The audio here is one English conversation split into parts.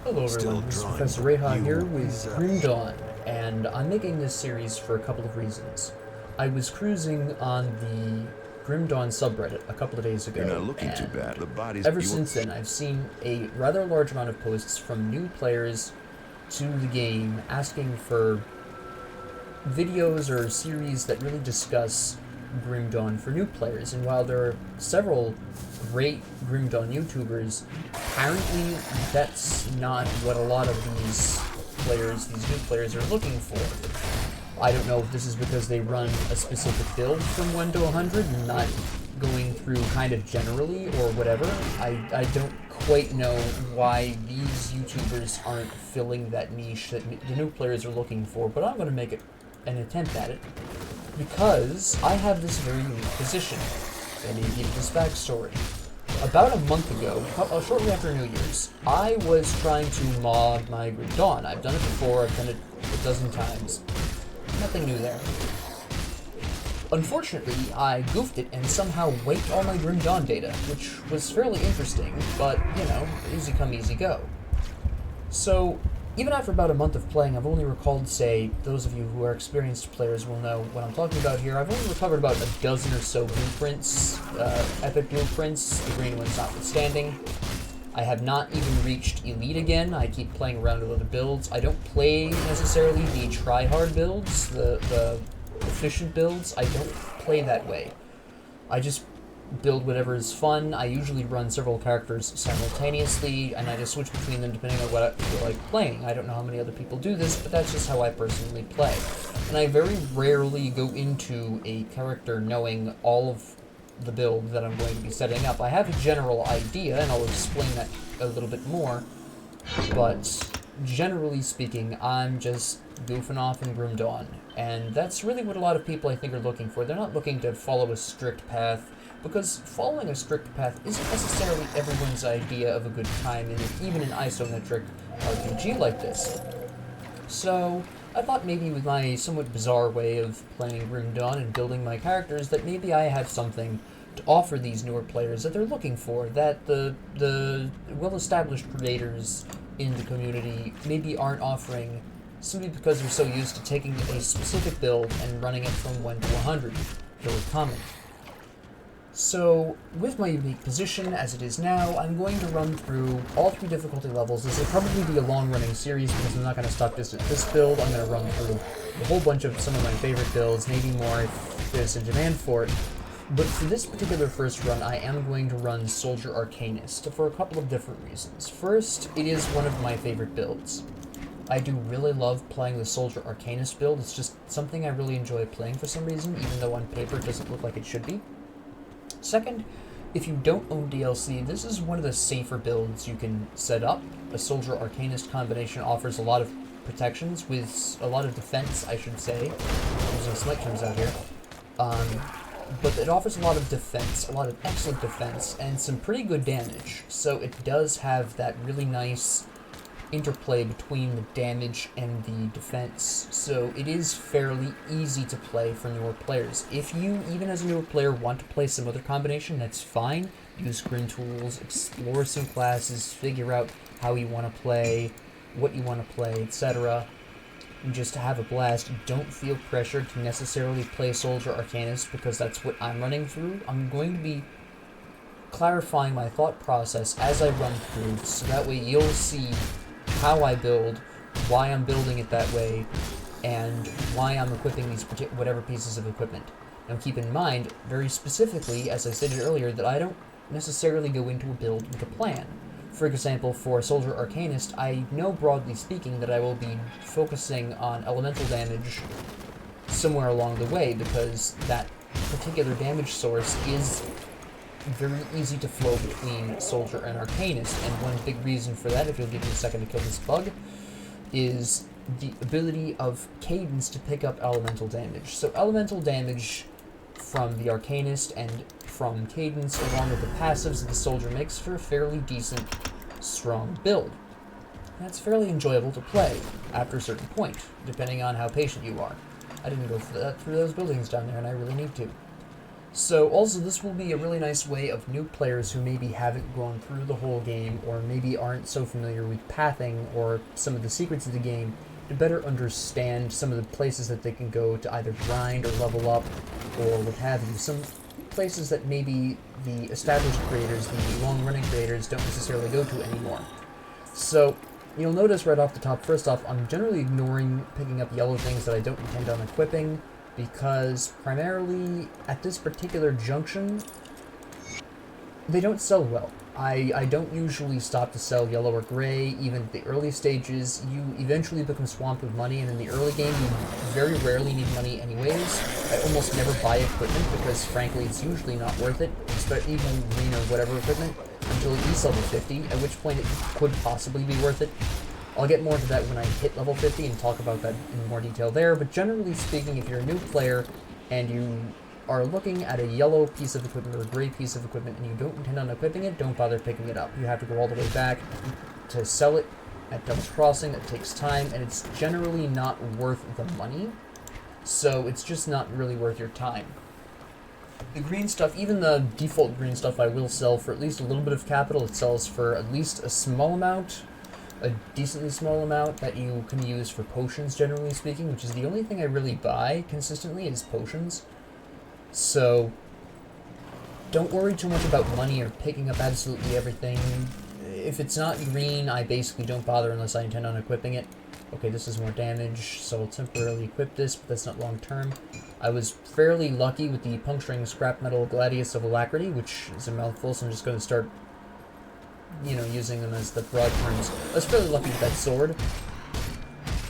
Hello everyone, this is Professor Reha here with Grim Dawn, and I'm making this series for a couple of reasons. I was cruising on the Grim Dawn subreddit a couple of days ago, You're not looking too and bad. The body's ever since then I've seen a rather large amount of posts from new players to the game asking for videos or series that really discuss Grim Dawn for new players, and while there are several great Grim Dawn YouTubers, apparently that's not what a lot of these new players are looking for. I don't know if this is because they run a specific build from 1 to 100 and not going through kind of generally or whatever. I don't quite know why these YouTubers aren't filling that niche that the new players are looking for, but I'm going to make an attempt at it because I have this very unique position. Let me give you this backstory. About a month ago, shortly after New Year's, I was trying to mod my Grim Dawn. I've done it before, I've done it a dozen times. Nothing new there. Unfortunately, I goofed it and somehow wiped all my Grim Dawn data, which was fairly interesting, but, you know, easy come, easy go. So, even after about a month of playing, I've only recalled, say, those of you who are experienced players will know what I'm talking about here, I've only recovered about a dozen or so blueprints, epic blueprints, the green ones notwithstanding. I have not even reached Elite again. I keep playing around with other builds. I don't play necessarily the try-hard builds, the efficient builds. I don't play that way. I just build whatever is fun. I usually run several characters simultaneously, and I just switch between them depending on what I feel like playing. I don't know how many other people do this, but that's just how I personally play. And I very rarely go into a character knowing all of the build that I'm going to be setting up. I have a general idea, and I'll explain that a little bit more, but generally speaking, I'm just goofing off in Grim Dawn, and that's really what a lot of people I think are looking for. They're not looking to follow a strict path, because following a strict path isn't necessarily everyone's idea of a good time, even an isometric RPG like this. So, I thought maybe with my somewhat bizarre way of playing Grim Dawn and building my characters, that maybe I have something to offer these newer players that they're looking for, that the well-established creators in the community maybe aren't offering, simply because they're so used to taking a specific build and running it from 1 to 100. Very common. So, with my unique position as it is now, I'm going to run through all 3 difficulty levels. This will probably be a long-running series because I'm not going to stop just at this build. I'm going to run through a whole bunch of some of my favorite builds, maybe more if there's a demand for it. But for this particular first run, I am going to run Soldier Arcanist for a couple of different reasons. First, it is one of my favorite builds. I do really love playing the Soldier Arcanist build. It's just something I really enjoy playing for some reason, even though on paper it doesn't look like it should be. Second, if you don't own DLC, this is one of the safer builds you can set up. A Soldier Arcanist combination offers a lot of protections, with a lot of defense, I should say. Using slight terms out here. But it offers a lot of defense, a lot of excellent defense, and some pretty good damage. So it does have that really nice interplay between the damage and the defense, so it is fairly easy to play for newer players. If you, even as a newer player, want to play some other combination, that's fine. Use grin tools, explore some classes, figure out how you want to play, what you want to play, etc. And just have a blast. Don't feel pressured to necessarily play Soldier Arcanist, because that's what I'm running through. I'm going to be clarifying my thought process as I run through, so that way you'll see how I build, why I'm building it that way, and why I'm equipping these whatever pieces of equipment. Now keep in mind, very specifically, as I stated earlier, that I don't necessarily go into a build with a plan. For example, for Soldier Arcanist, I know broadly speaking that I will be focusing on elemental damage somewhere along the way, because that particular damage source is very easy to flow between Soldier and Arcanist, and one big reason for that, if you'll give me a second to kill this bug, is the ability of Cadence to pick up elemental damage. So elemental damage from the Arcanist and from Cadence, along with the passives that the Soldier makes for a fairly decent, strong build. That's fairly enjoyable to play after a certain point, depending on how patient you are. I didn't go through those buildings down there, and I really need to. So also this will be a really nice way of new players who maybe haven't gone through the whole game or maybe aren't so familiar with pathing or some of the secrets of the game to better understand some of the places that they can go to either grind or level up or what have you. Some places that maybe the established creators, the long-running creators, don't necessarily go to anymore. So you'll notice right off the top, first off, I'm generally ignoring picking up yellow things that I don't intend on equipping, because primarily at this particular junction, they don't sell well. I don't usually stop to sell yellow or gray. Even at the early stages, you eventually become swamped with money, and in the early game, you very rarely need money anyways. I almost never buy equipment because, frankly, it's usually not worth it, especially even green or whatever equipment, until at least level 50, at which point it could possibly be worth it. I'll get more into that when I hit level 50 and talk about that in more detail there, but generally speaking, if you're a new player and you are looking at a yellow piece of equipment or a gray piece of equipment and you don't intend on equipping it, don't bother picking it up. You have to go all the way back to sell it at Devil's Crossing. It takes time, and it's generally not worth the money, so it's just not really worth your time. The green stuff, even the default green stuff, I will sell for at least a little bit of capital. It sells for at least a small amount, a decently small amount that you can use for potions, generally speaking, which is the only thing I really buy consistently is potions. So don't worry too much about money or picking up absolutely everything. If it's not green, I basically don't bother unless I intend on equipping it. Okay, this is more damage, so I'll temporarily equip this, but that's not long term. I was fairly lucky with the Puncturing Scrap Metal Gladius of Alacrity, which is a mouthful, so I'm just going to start, using them as the broad terms. I was fairly lucky with that sword,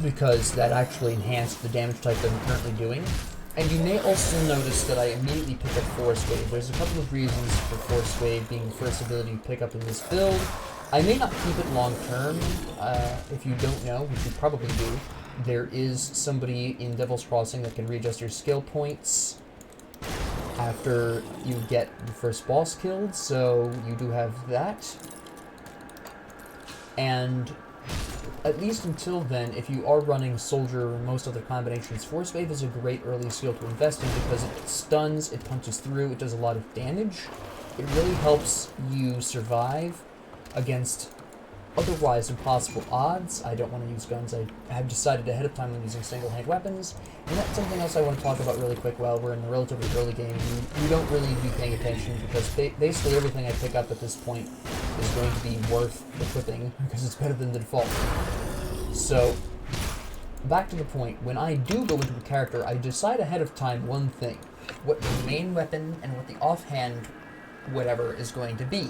because that actually enhanced the damage type that I'm currently doing. And you may also notice that I immediately pick up Forcewave. There's a couple of reasons for Forcewave being the first ability to pick up in this build. I may not keep it long term. If you don't know, which you probably do, there is somebody in Devil's Crossing that can readjust your skill points after you get the first boss killed, so you do have that. And at least until then, if you are running Soldier or most other combinations, Forcewave is a great early skill to invest in because it stuns, it punches through, it does a lot of damage. It really helps you survive against otherwise impossible odds. I don't want to use guns. I have decided ahead of time I'm using single-hand weapons, and that's something else I want to talk about really quick while we're in the relatively early game. You don't really need to be paying attention because basically everything I pick up at this point is going to be worth equipping because it's better than the default. So, back to the point, when I do go into a character, I decide ahead of time one thing, what the main weapon and what the offhand whatever is going to be.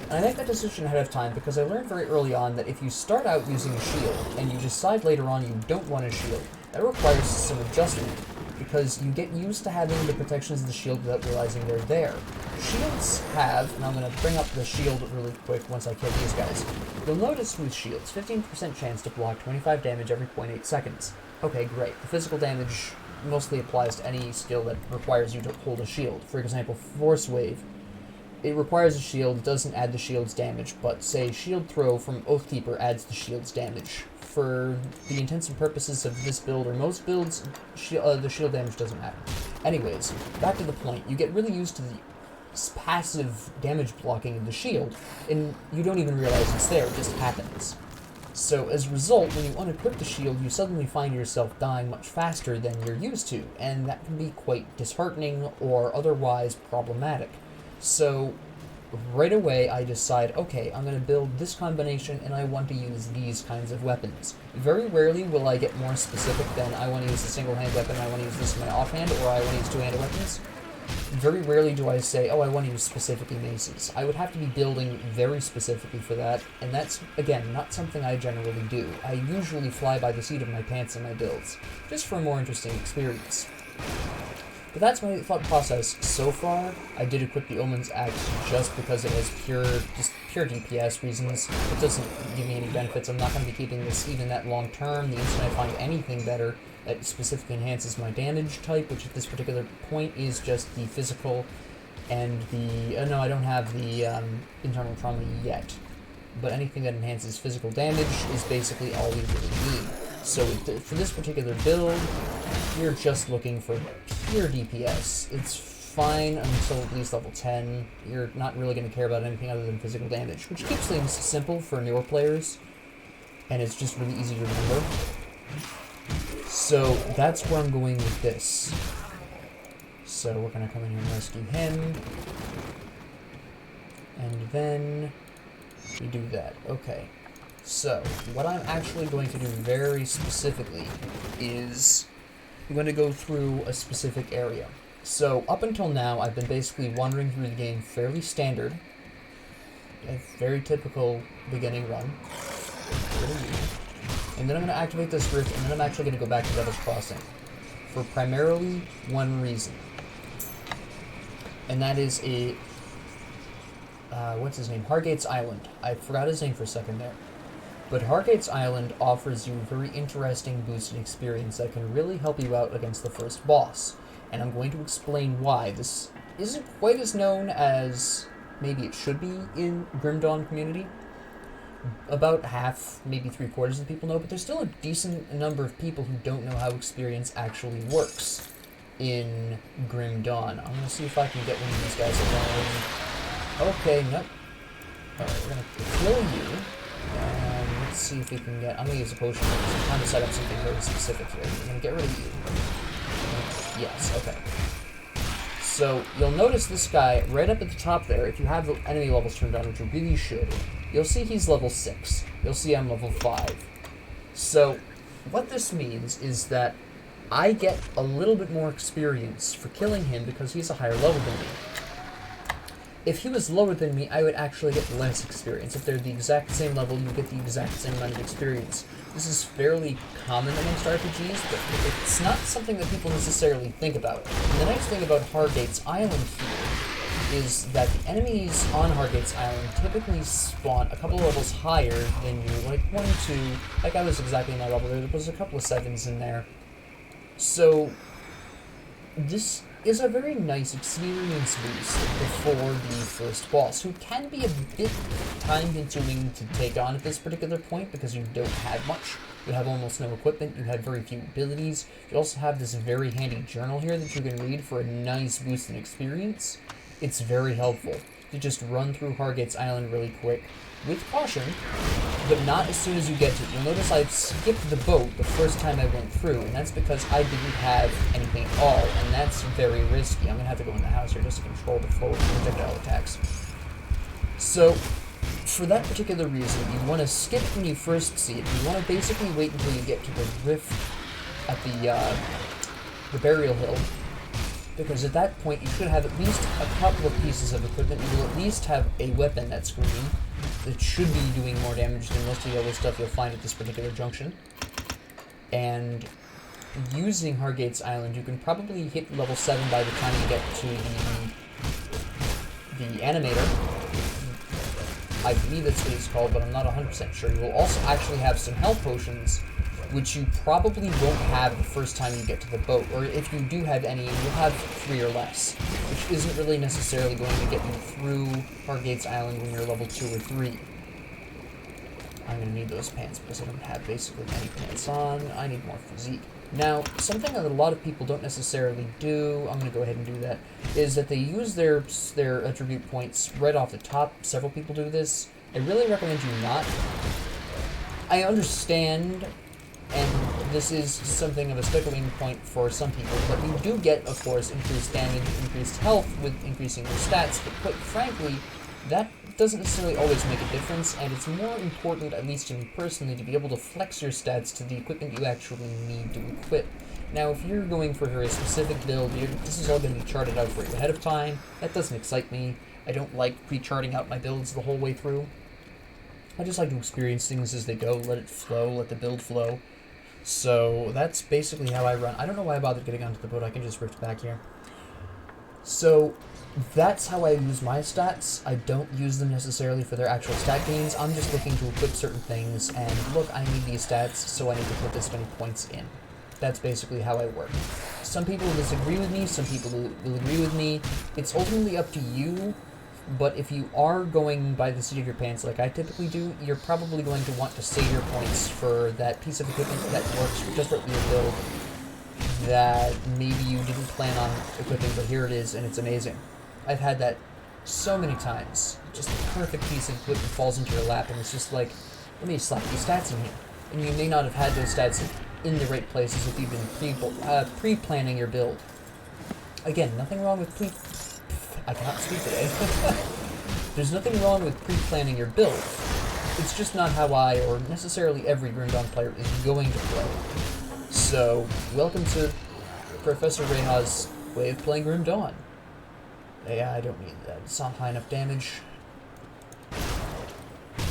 And I make that decision ahead of time because I learned very early on that if you start out using a shield and you decide later on you don't want a shield, that requires some adjustment because you get used to having the protections of the shield without realizing they're there. Shields have, and I'm going to bring up the shield really quick once I kill these guys. You'll notice with shields, 15% chance to block 25 damage every 0.8 seconds. Okay, great. The physical damage mostly applies to any skill that requires you to hold a shield. For example, Forcewave. It requires a shield, it doesn't add the shield's damage, but say Shield Throw from Oathkeeper adds the shield's damage. For the intents and purposes of this build or most builds, the shield damage doesn't matter. Anyways, back to the point, you get really used to the passive damage blocking of the shield, and you don't even realize it's there, it just happens. So as a result, when you unequip the shield, you suddenly find yourself dying much faster than you're used to, and that can be quite disheartening or otherwise problematic. So, right away I decide, okay, I'm going to build this combination and I want to use these kinds of weapons. Very rarely will I get more specific than I want to use a single-hand weapon, I want to use this in my offhand, or I want to use two-handed weapons. Very rarely do I say, oh, I want to use specifically maces. I would have to be building very specifically for that, and that's, again, not something I generally do. I usually fly by the seat of my pants in my builds, just for a more interesting experience. But that's my thought process so far. I did equip the Omen's Axe just because it has pure DPS reasons. It doesn't give me any benefits. I'm not going to be keeping this even that long term. The instant I find anything better that specifically enhances my damage type, which at this particular point is just the physical and the... no, I don't have the internal trauma yet. But anything that enhances physical damage is basically all we really need. So for this particular build, you're just looking for pure DPS. It's fine until at least level 10. You're not really going to care about anything other than physical damage, which keeps things simple for newer players, and it's just really easy to remember. So that's where I'm going with this. So we're going to come in here and rescue him. And then we do that. Okay. So what I'm actually going to do very specifically is I'm going to go through a specific area. So up until now, I've been basically wandering through the game fairly standard. A very typical beginning run. And then I'm going to activate this rift, and then I'm actually going to go back to Devil's Crossing. For primarily one reason. And that is a... what's his name? Hargate's Island. I forgot his name for a second there. But Hargate's Island offers you a very interesting boosted experience that can really help you out against the first boss. And I'm going to explain why. This isn't quite as known as maybe it should be in Grim Dawn community. About half, maybe 3/4 of the people know, but there's still a decent number of people who don't know how experience actually works in Grim Dawn. I'm going to see if I can get one of these guys alone. Okay, nope. Alright, we're going to kill you. And let's see if we can get... I'm going to use a potion because I'm trying to set up something very specific here. We're going to get rid of you. Yes, okay. So, you'll notice this guy right up at the top there, if you have the enemy levels turned on, which you really should, you'll see he's level 6. You'll see I'm level 5. So, what this means is that I get a little bit more experience for killing him because he's a higher level than me. If he was lower than me, I would actually get less experience. If they're the exact same level, you get the exact same amount of experience. This is fairly common amongst RPGs, but it's not something that people necessarily think about. And the nice thing about Hargate's Island here is that the enemies on Hargate's Island typically spawn a couple of levels higher than you, like 1, 2, like I was exactly in my level there was a couple of 7s in there. So, this is a very nice experience boost before the first boss, who can be a bit time-consuming to take on at this particular point because you don't have much. You have almost no equipment, you have very few abilities. You also have this very handy journal here that you can read for a nice boost in experience. It's very helpful to just run through Hargate's Island really quick, with caution, but not as soon as you get to it. You'll notice I skipped the boat the first time I went through, and that's because I didn't have anything at all, and that's very risky. I'm going to have to go in the house here just to control the flow of projectile attacks. So, for that particular reason, you want to skip when you first see it. You want to basically wait until you get to the rift at the burial hill, because at that point you should have at least a couple of pieces of equipment. You will at least have a weapon that's green. It should be doing more damage than most of the other stuff you'll find at this particular junction. And using Hargate's Island, you can probably hit level 7 by the time you get to the animator. I believe that's what it's called, but I'm not 100% sure. You will also actually have some health potions, which you probably won't have the first time you get to the boat. Or if you do have any, you'll have 3 or less, which isn't really necessarily going to get you through Hargate's Island when you're level 2 or 3. I'm going to need those pants because I don't have basically any pants on. I need more physique. Now, something that a lot of people don't necessarily do, I'm going to go ahead and do that, is that they use their attribute points right off the top. Several people do this. I really recommend you not. I understand, and this is something of a stickling point for some people, but you do get, of course, increased damage, increased health with increasing your stats, but quite frankly, that doesn't necessarily always make a difference, and it's more important, at least to me personally, to be able to flex your stats to the equipment you actually need to equip. Now, if you're going for a very specific build, this is all going to be charted out for you ahead of time. That doesn't excite me. I don't like pre-charting out my builds the whole way through. I just like to experience things as they go, let it flow, let the build flow. So that's basically how I run. I don't know why I bothered getting onto the boat. I can just rift back here. So that's how I use my stats. I don't use them necessarily for their actual stat gains. I'm just looking to equip certain things, and look, I need these stats, so I need to put this many points in. That's basically how I work. Some people will disagree with me, some people will agree with me. It's ultimately up to you, but if you are going by the seat of your pants like I typically do, you're probably going to want to save your points for that piece of equipment that works just right with your build that maybe you didn't plan on equipping, but here it is, and it's amazing. I've had that so many times. Just a perfect piece of equipment falls into your lap, and it's just like, let me slap these stats in here. And you may not have had those stats in the right places if you've been pre-planning your build. Again, nothing wrong with I cannot speak today. There's nothing wrong with pre-planning your build. It's just not how I, or necessarily every Grim Dawn player, is going to play. So, welcome to Professor Reha's way of playing Grim Dawn. Yeah, I don't need that. It's not high enough damage.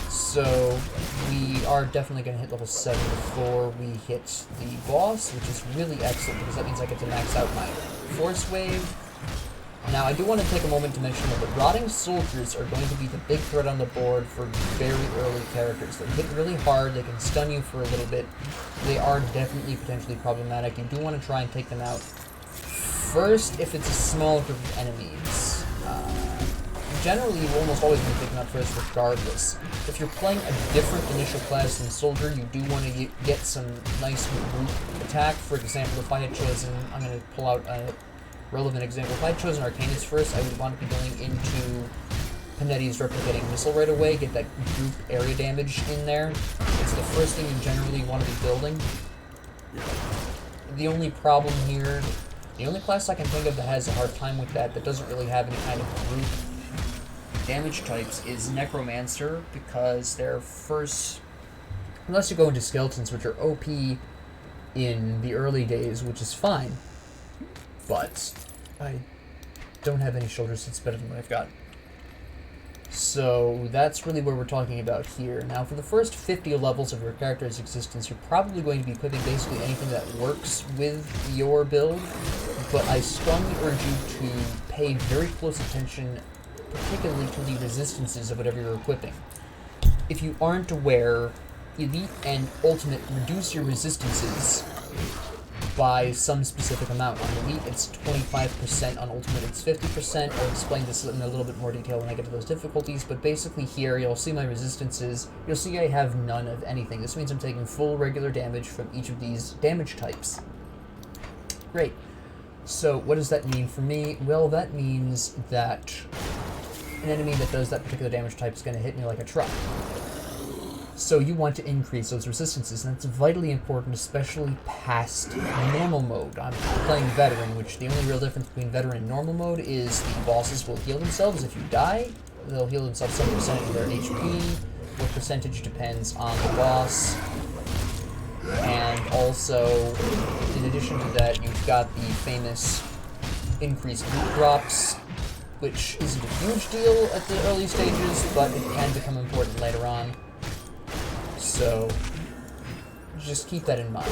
So, we are definitely going to hit level 7 before we hit the boss, which is really excellent because that means I get to max out my Forcewave. Now, I do want to take a moment to mention that the rotting soldiers are going to be the big threat on the board for very early characters. They hit really hard, they can stun you for a little bit. They are definitely potentially problematic. You do want to try and take them out first if it's a small group of enemies. Generally, you almost always want to take them out first regardless. If you're playing a different initial class than Soldier, you do want to get some nice group attack. For example, if I had chosen, I'm going to pull out a relevant example. If I had chosen Arcanist first, I would want to be going into Panetti's Replicating Missile right away, get that group area damage in there. It's the first thing you generally want to be building. The only problem here, the only class I can think of that has a hard time with that doesn't really have any kind of group damage types is Necromancer, because their first, unless you go into Skeletons, which are OP in the early days, which is fine, but I don't have any shoulder sets better than what I've got. So that's really what we're talking about here. Now, for the first 50 levels of your character's existence, you're probably going to be equipping basically anything that works with your build, but I strongly urge you to pay very close attention, particularly to the resistances of whatever you're equipping. If you aren't aware, Elite and Ultimate reduce your resistances by some specific amount. On Elite, it's 25%, on Ultimate, it's 50%. I'll explain this in a little bit more detail when I get to those difficulties, but basically here, you'll see my resistances. You'll see I have none of anything. This means I'm taking full regular damage from each of these damage types. Great. So, what does that mean for me? Well, that means that an enemy that does that particular damage type is going to hit me like a truck. So you want to increase those resistances, and that's vitally important, especially past normal mode. I'm playing Veteran, which the only real difference between Veteran and normal mode is the bosses will heal themselves if you die. They'll heal themselves some percentage of their HP. What percentage depends on the boss. And also, in addition to that, you've got the famous increased loot drops, which isn't a huge deal at the early stages, but it can become important later on. So, just keep that in mind.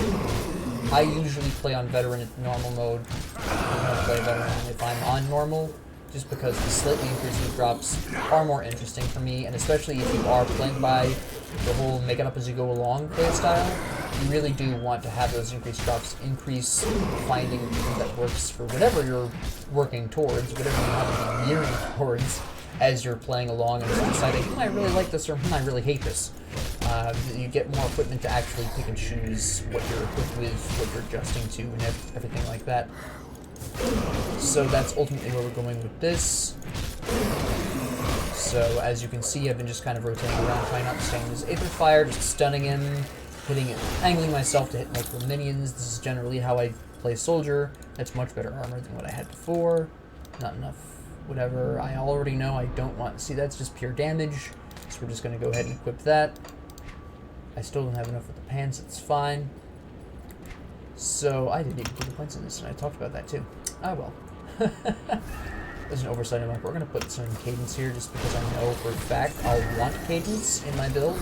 I usually play on Veteran at normal mode. I'm going to play Veteran if I'm on normal, just because the slightly increased loot drops are more interesting for me, and especially if you are playing by the whole make it up as you go along play style, you really do want to have those increased drops increase finding something that works for whatever you're working towards, whatever you have to be gearing towards as you're playing along and deciding, I really like this, or I really hate this. You get more equipment to actually pick and choose what you're equipped with, what you're adjusting to, and everything like that. So that's ultimately where we're going with this. So as you can see, I've been just kind of rotating around, trying not to stay in his Aether Fire, just stunning him, hitting it, angling myself to hit multiple minions. This is generally how I play Soldier. That's much better armor than what I had before. Not enough, whatever. I already know I don't want, see, that's just pure damage. So we're just going to go ahead and equip that. I still don't have enough with the pants, it's fine. So, I didn't even put the points in this, and I talked about that too. Ah, well. There's an oversight on my part. We're going to put some Cadence here, just because I know for a fact I'll want Cadence in my build.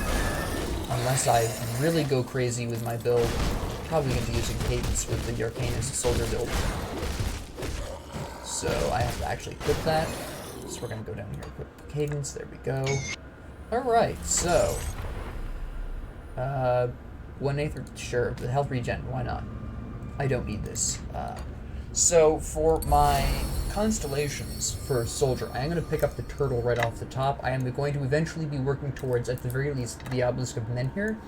Unless I really go crazy with my build, I'm probably going to be using Cadence with the Arcanist Soldier build. So, I have to actually equip that. So we're going to go down here and equip Cadence. There we go. Alright, so 1/8, sure, the health regen, why not? I don't need this. So for my constellations for Soldier, I am going to pick up the turtle right off the top. I am going to eventually be working towards, at the very least, the Obelisk of Menhir,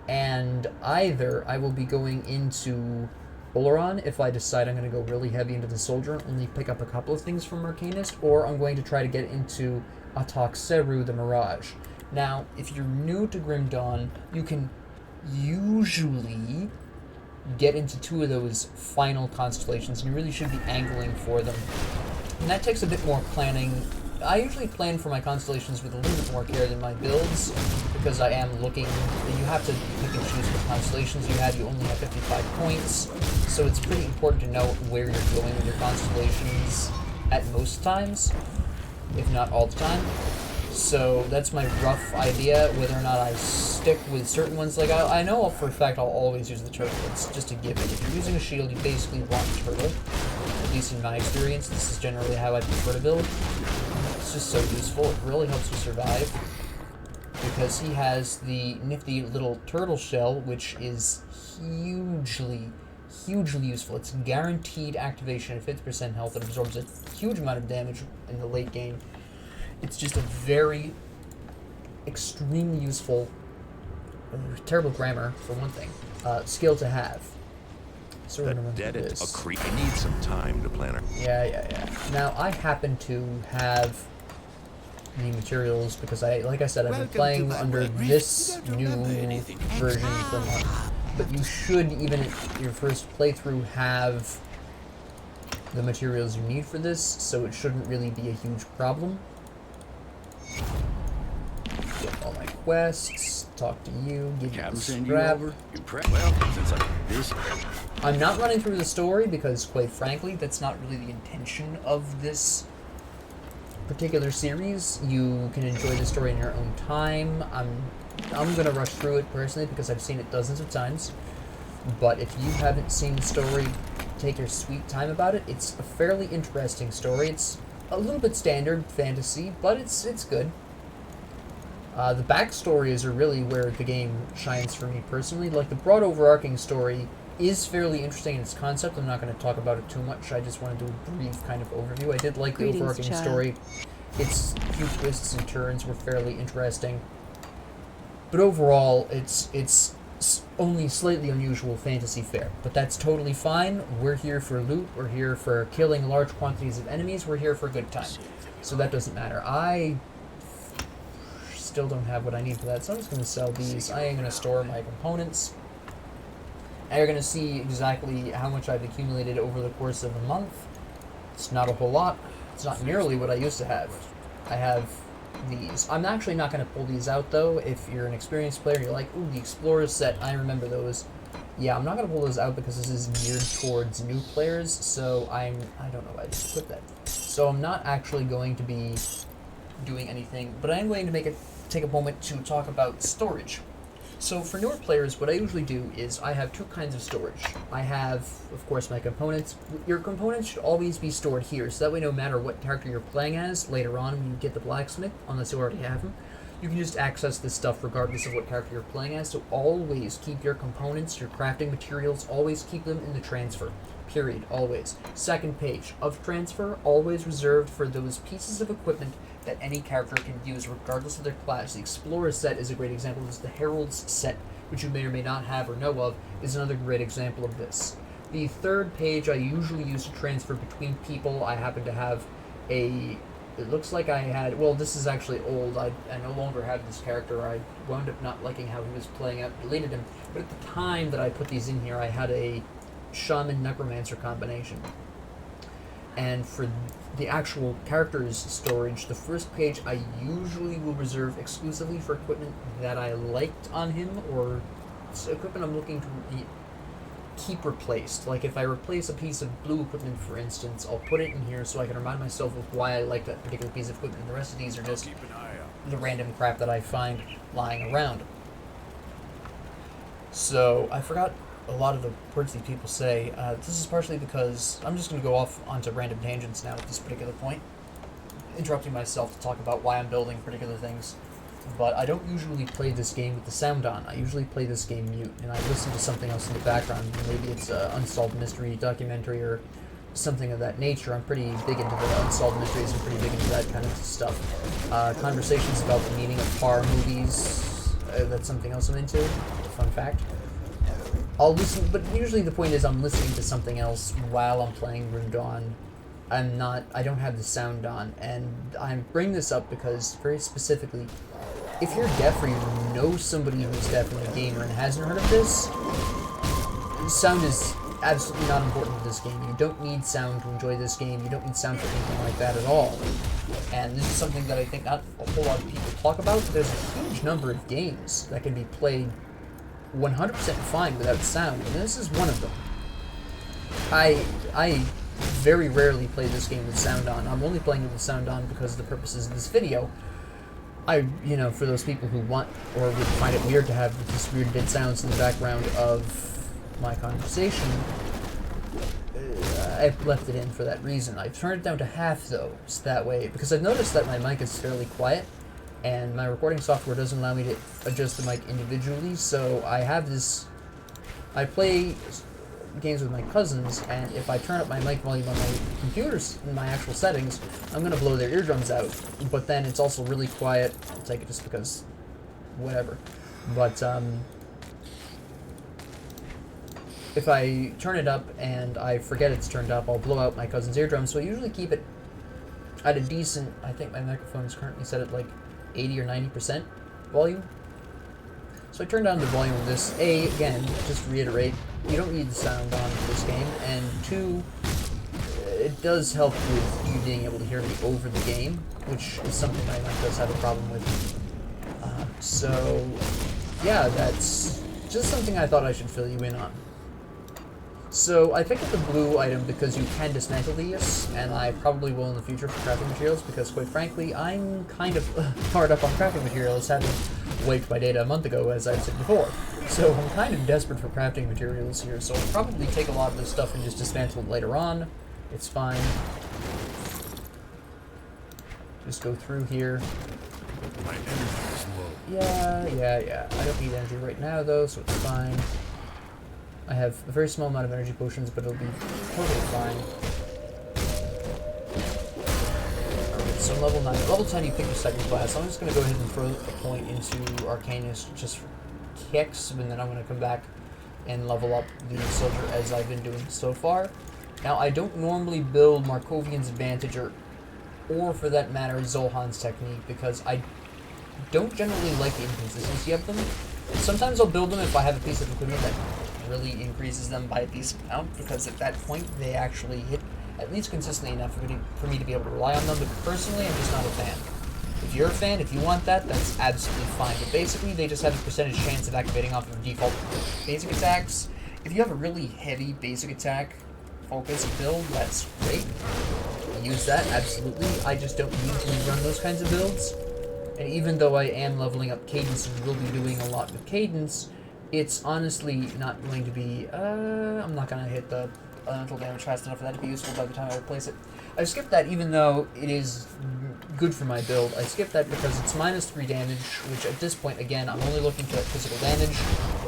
and either I will be going into Oleron if I decide I'm going to go really heavy into the Soldier and only pick up a couple of things from Arcanist, or I'm going to try to get into Atakseru the Mirage. Now, if you're new to Grim Dawn, you can usually get into 2 of those final constellations, and you really should be angling for them. And that takes a bit more planning. I usually plan for my constellations with a little bit more care than my builds, because I am looking. You have to pick and choose what constellations you have. You only have 55 points, so it's pretty important to know where you're going with your constellations at most times, if not all the time. So that's my rough idea. Whether or not I stick with certain ones, like I know for a fact I'll always use the turtle. It's just a given. If you're using a shield, you basically want a turtle. At least in my experience, this is generally how I prefer to build. It's just so useful. It really helps you survive, because he has the nifty little turtle shell, which is hugely useful. It's guaranteed activation at 50% health. It absorbs a huge amount of damage in the late game. It's just a very, extremely useful, terrible grammar for one thing, skill to have. So we're gonna run through this. I need some time to plan it. Yeah. Now I happen to have the materials because like I said, I've been playing under this new version for a month. But you should, even at your first playthrough, have the materials you need for this, so it shouldn't really be a huge problem. Get all my quests, talk to you, give you the scrap. I'm not running through the story because, quite frankly, that's not really the intention of this particular series. You can enjoy the story in your own time. I'm gonna rush through it personally because I've seen it dozens of times. But if you haven't seen the story, take your sweet time about it. It's a fairly interesting story. It's a little bit standard fantasy, but it's good. The backstories are really where the game shines for me personally. Like, the broad overarching story is fairly interesting in its concept. I'm not going to talk about it too much. I just want to do a brief kind of overview. I did like the overarching story. Its few twists and turns were fairly interesting. But overall, it's only slightly unusual fantasy fare. But that's totally fine. We're here for loot. We're here for killing large quantities of enemies. We're here for a good time. So that doesn't matter. I still don't have what I need for that, so I'm just going to sell these. I am going to store my components. And you're going to see exactly how much I've accumulated over the course of a month. It's not a whole lot. It's not nearly what I used to have. I have these. I'm actually not going to pull these out, though. If you're an experienced player, you're like, ooh, the Explorer's set, I remember those. Yeah, I'm not going to pull those out because this is geared towards new players, so I don't know why I just put that. So I'm not actually going to be doing anything, but I am going to take a moment to talk about storage. So for newer players, what I usually do is I have 2 kinds of storage. I have, of course, my components. Your components should always be stored here, so that way no matter what character you're playing as, later on when you get the blacksmith, unless you already have him, you can just access this stuff regardless of what character you're playing as. So always keep your components, your crafting materials, always keep them in the transfer. Period. Always. Second page of transfer, always reserved for those pieces of equipment that any character can use regardless of their class. The Explorer set is a great example. This is the Herald's set, which you may or may not have or know of, is another great example of this. The third page I usually use to transfer between people. I happen to have it looks like I had, well, this is actually old. I no longer have this character. I wound up not liking how he was playing out, deleted him. But at the time that I put these in here, I had a Shaman Necromancer combination. And for the actual character's storage, the first page I usually will reserve exclusively for equipment that I liked on him, or equipment I'm looking to keep replaced. Like if I replace a piece of blue equipment, for instance, I'll put it in here so I can remind myself of why I like that particular piece of equipment. The rest of these are just the random crap that I find lying around. So I forgot a lot of the words these people say. This is partially because I'm just going to go off onto random tangents now at this particular point, interrupting myself to talk about why I'm building particular things. But I don't usually play this game with the sound on. I usually play this game mute, and I listen to something else in the background. Maybe it's an unsolved mystery documentary or something of that nature. I'm pretty big into the unsolved mysteries and pretty big into that kind of stuff. Conversations about the meaning of horror movies, that's something else I'm into. Fun fact. I'll listen, but usually the point is I'm listening to something else while I'm playing Grim Dawn. I don't have the sound on, and I bring this up because, very specifically, if you're deaf or you know somebody who's deaf and a gamer and hasn't heard of this, sound is absolutely not important to this game. You don't need sound to enjoy this game. You don't need sound for anything like that at all. And this is something that I think not a whole lot of people talk about. There's a huge number of games that can be played 100% fine without sound, and this is one of them. I very rarely play this game with sound on. I'm only playing it with sound on because of the purposes of this video. For those people who want or would find it weird to have this weird dead sounds in the background of my conversation, I've left it in for that reason. I've turned it down to half, though, so that way, because I've noticed that my mic is fairly quiet, and my recording software doesn't allow me to adjust the mic individually, so I play games with my cousins, and if I turn up my mic volume on my computers, in my actual settings, I'm going to blow their eardrums out, but then it's also really quiet. I'll take it just because, whatever. But, if I turn it up and I forget it's turned up, I'll blow out my cousin's eardrums, so I usually keep it at a decent, I think my microphone is currently set at like 80 or 90% volume. So I turn down the volume of this. Again, just to reiterate, you don't need the sound on for this game, and 2, it does help with you being able to hear me over the game, which is something my mic does have a problem with. So, yeah, that's just something I thought I should fill you in on. So, I picked up the blue item because you can dismantle these, and I probably will in the future for crafting materials, because quite frankly, I'm kind of hard up on crafting materials, having wiped my data a month ago, as I've said before. So, I'm kind of desperate for crafting materials here, so I'll probably take a lot of this stuff and just dismantle it later on. It's fine. Just go through here. My energy is low. Yeah. I don't need energy right now, though, so it's fine. I have a very small amount of energy potions, but it'll be totally fine. Alright, so level 9. Level 10, you pick your second class. I'm just going to go ahead and throw a point into Arcanist just for kicks, and then I'm going to come back and level up the soldier as I've been doing so far. Now, I don't normally build Markovian's Advantage or for that matter, Zolhan's Technique, because I don't generally like the inconsistency of them. Sometimes I'll build them if I have a piece of equipment that really increases them by a decent amount, because at that point they actually hit at least consistently enough for me to be able to rely on them, but personally I'm just not a fan. If you're a fan, if you want that, that's absolutely fine, but basically they just have a percentage chance of activating off of default basic attacks. If you have a really heavy basic attack focus build, that's great. Use that, absolutely. I just don't need to run those kinds of builds, and even though I am leveling up Cadence and will be doing a lot with Cadence, it's honestly not going to be, I'm not going to hit the elemental damage fast enough for that to be useful by the time I replace it. I've skipped that even though it is good for my build. I skipped that because it's -3 damage, which at this point, again, I'm only looking for that physical damage,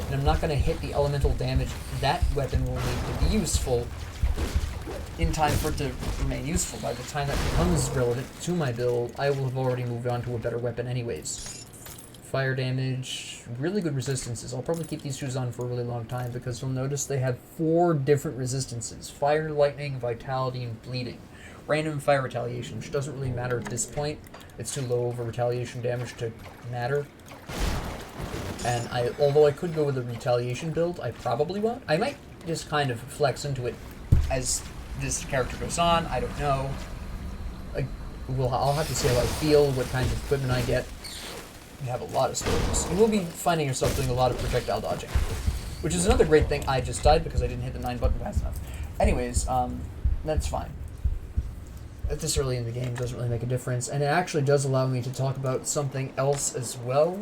and I'm not going to hit the elemental damage. That weapon will need to be useful in time for it to remain useful. By the time that becomes relevant to my build, I will have already moved on to a better weapon anyways. Fire damage, really good resistances. I'll probably keep these shoes on for a really long time because you'll notice they have 4 different resistances. Fire, lightning, vitality, and bleeding. Random fire retaliation, which doesn't really matter at this point. It's too low over retaliation damage to matter. And although I could go with a retaliation build, I probably won't. I might just kind of flex into it as this character goes on. I don't know. I'll have to see how I feel, what kinds of equipment I get. You have a lot of stories. You will be finding yourself doing a lot of projectile dodging, which is another great thing. I just died because I didn't hit the 9 button fast enough. Anyways, that's fine. At this early in the game, it doesn't really make a difference, and it actually does allow me to talk about something else as well.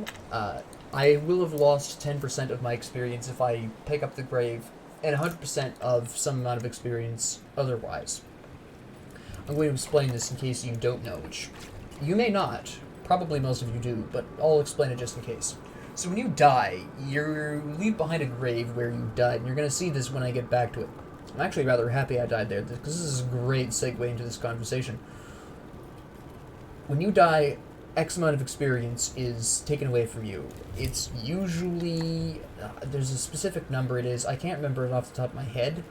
I will have lost 10% of my experience if I pick up the grave, and 100% of some amount of experience otherwise. I'm going to explain this in case you don't know, which you may not. Probably most of you do, but I'll explain it just in case. So when you die, you leave behind a grave where you died, and you're going to see this when I get back to it. I'm actually rather happy I died there, because this is a great segue into this conversation. When you die, X amount of experience is taken away from you, it's usually, there's a specific number it is, I can't remember it off the top of my head,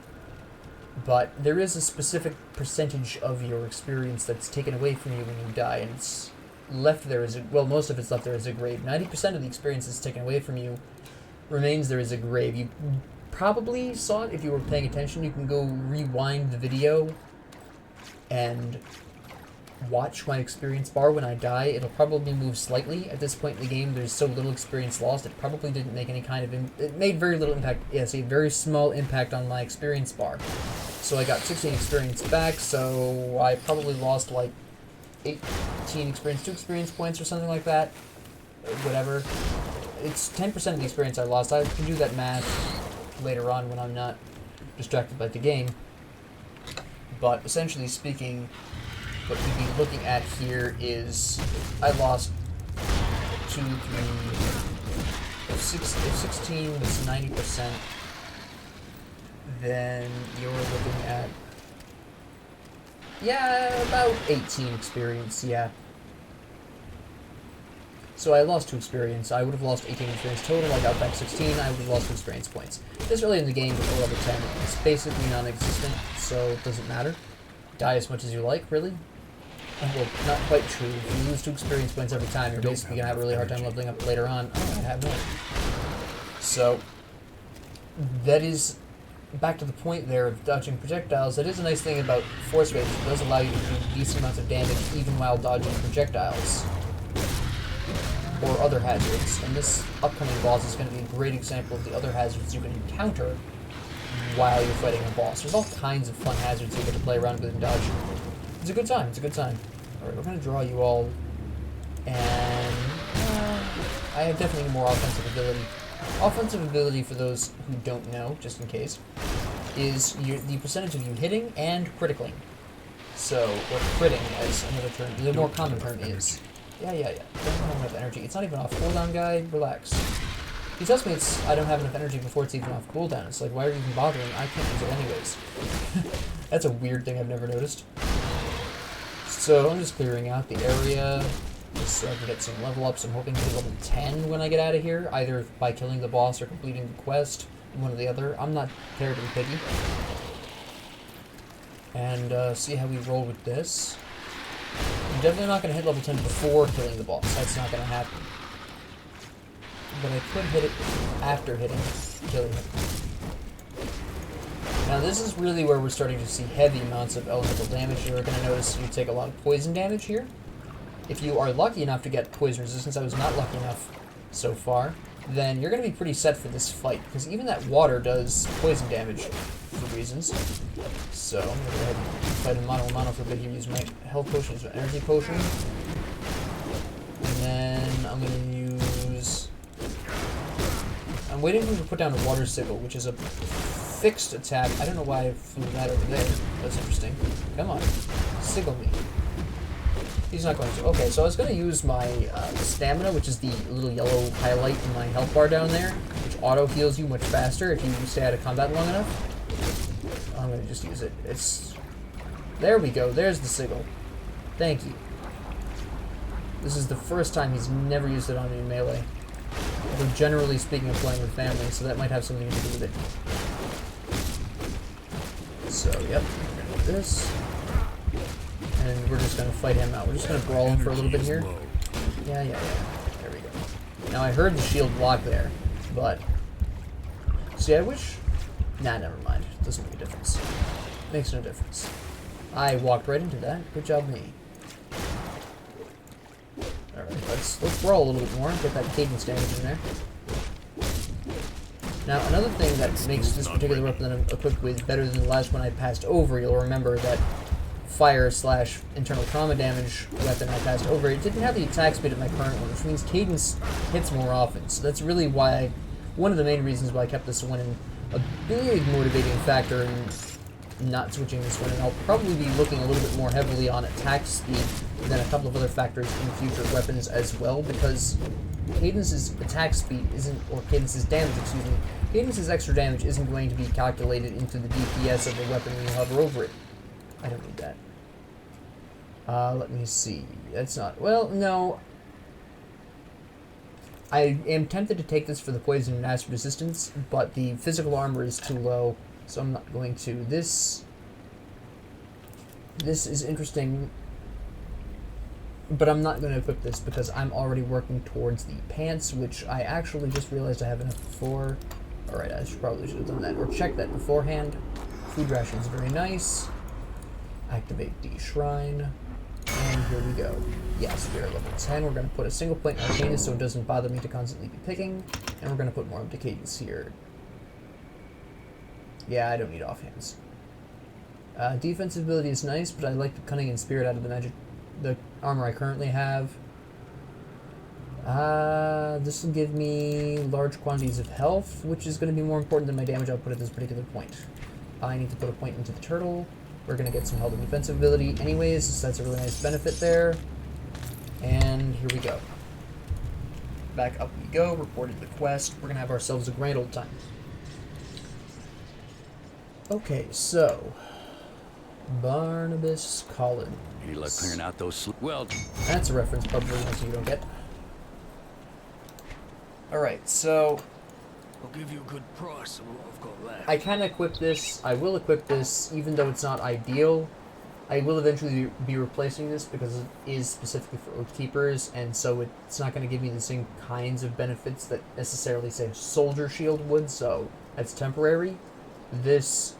but there is a specific percentage of your experience that's taken away from you when you die, and it's left there as a, well, most of it's left there as a grave. 90% of the experience that's taken away from you remains there as a grave. You probably saw it if you were paying attention. You can go rewind the video and watch my experience bar when I die. It'll probably move slightly. At this point in the game, there's so little experience lost, it probably didn't make any kind of... it made very little impact. Yes, a very small impact on my experience bar. So I got 16 experience back, so I probably lost like 18 experience, 2 experience points or something like that. Whatever. It's 10% of the experience I lost. I can do that math later on when I'm not distracted by the game. But essentially speaking, what we'd be looking at here is I lost 2, 3, if 16 was 90%, then you're looking at, yeah, about 18 experience, yeah. So I lost 2 experience. I would have lost 18 experience total. I got back 16. I would have lost 2 experience points. This early in the game before level 10, it's basically non-existent, so it doesn't matter. Die as much as you like, really. Well, not quite true. If you lose 2 experience points every time, you're basically going to have a really hard time leveling up later on. Oh, I have no. So, that is... back to the point there of dodging projectiles, that is a nice thing about Forcewave. It does allow you to do decent amounts of damage even while dodging projectiles or other hazards. And this upcoming boss is going to be a great example of the other hazards you can encounter while you're fighting a boss. There's all kinds of fun hazards you get to play around with and dodge. It's a good time. It's a good time. Alright, we're going to draw you all, and I have definitely more offensive ability. Offensive ability, for those who don't know, just in case, is the percentage of you hitting and critically. So, or critting, as another term, the more common term is. Yeah. Don't have enough energy. It's not even off cooldown, guy. Relax. He tells me I don't have enough energy before it's even off cooldown. It's like, why are you even bothering? I can't use it anyways. That's a weird thing I've never noticed. So, I'm just clearing out the area, just so I can get some level ups. I'm hoping to get level 10 when I get out of here, either by killing the boss or completing the quest, one or the other. I'm not terribly picky. And see how we roll with this. I'm definitely not going to hit level 10 before killing the boss. That's not going to happen. But I could hit it after killing him. Now this is really where we're starting to see heavy amounts of elemental damage. You're going to notice you take a lot of poison damage here. If you are lucky enough to get poison resistance, I was not lucky enough so far, then you're going to be pretty set for this fight, because even that water does poison damage for reasons. So I'm going to go ahead and fight a mono for a bit here, use my health potion as an energy potion. And then I'm going to use... I'm waiting for him to put down a water sigil, which is a fixed attack. I don't know why I flew that over there. That's interesting. Come on. Sigil me. He's not going to. Okay, so I was going to use my stamina, which is the little yellow highlight in my health bar down there, which auto-heals you much faster if you stay out of combat long enough. I'm going to just use it. There we go. There's the sigil. Thank you. This is the first time he's never used it on me in melee. Although generally speaking, I'm playing with family, so that might have something to do with it. So, yep. We're going to do this. And we're just going to fight him out. We're just going to brawl him for a little bit here. Yeah. There we go. Now, I heard the shield block there, but... See, I wish... Nah, never mind. Doesn't make a difference. Makes no difference. I walked right into that. Good job, me. Alright, let's brawl a little bit more. Get that cadence damage in there. Now, another thing that makes this particular weapon that I'm equipped with better than the last one I passed over, you'll remember that fire/internal trauma damage weapon I passed over, it didn't have the attack speed of my current one, which means Cadence hits more often. So that's really why one of the main reasons why I kept this one, and a big motivating factor in not switching this one, and I'll probably be looking a little bit more heavily on attack speed than a couple of other factors in future weapons as well, because Cadence's attack speed isn't, or Cadence's damage, excuse me, Cadence's extra damage isn't going to be calculated into the DPS of the weapon when you hover over it. I don't need that. Let me see. That's not... Well, no. I am tempted to take this for the poison and acid resistance, but the physical armor is too low, so I'm not going to. This is interesting, but I'm not going to equip this because I'm already working towards the pants, which I actually just realized I have enough before. Alright, I probably should have done that, or checked that beforehand. Food ration is very nice. Activate the shrine. And here we go. Yes, we are level 10. We're going to put a single point in Arcanist so it doesn't bother me to constantly be picking. And we're going to put more of the Cadence here. Yeah, I don't need offhands. Defensive ability is nice, but I like the Cunning and Spirit out of the armor I currently have. This will give me large quantities of health, which is going to be more important than my damage output at this particular point. I need to put a point into the turtle. We're going to get some health and defensive ability anyways, so that's a really nice benefit there. And here we go. Back up we go, reported the quest. We're going to have ourselves a grand old time. Okay, so Barnabas Collins. Any luck clearing out those well, that's a reference probably most of you don't get. Alright, so I'll give you a good price of what I've got left. I can equip this. I will equip this, even though it's not ideal. I will eventually be replacing this because it is specifically for Oath Keepers, and so it's not going to give me the same kinds of benefits that necessarily, say, a Soldier Shield would, so that's temporary. This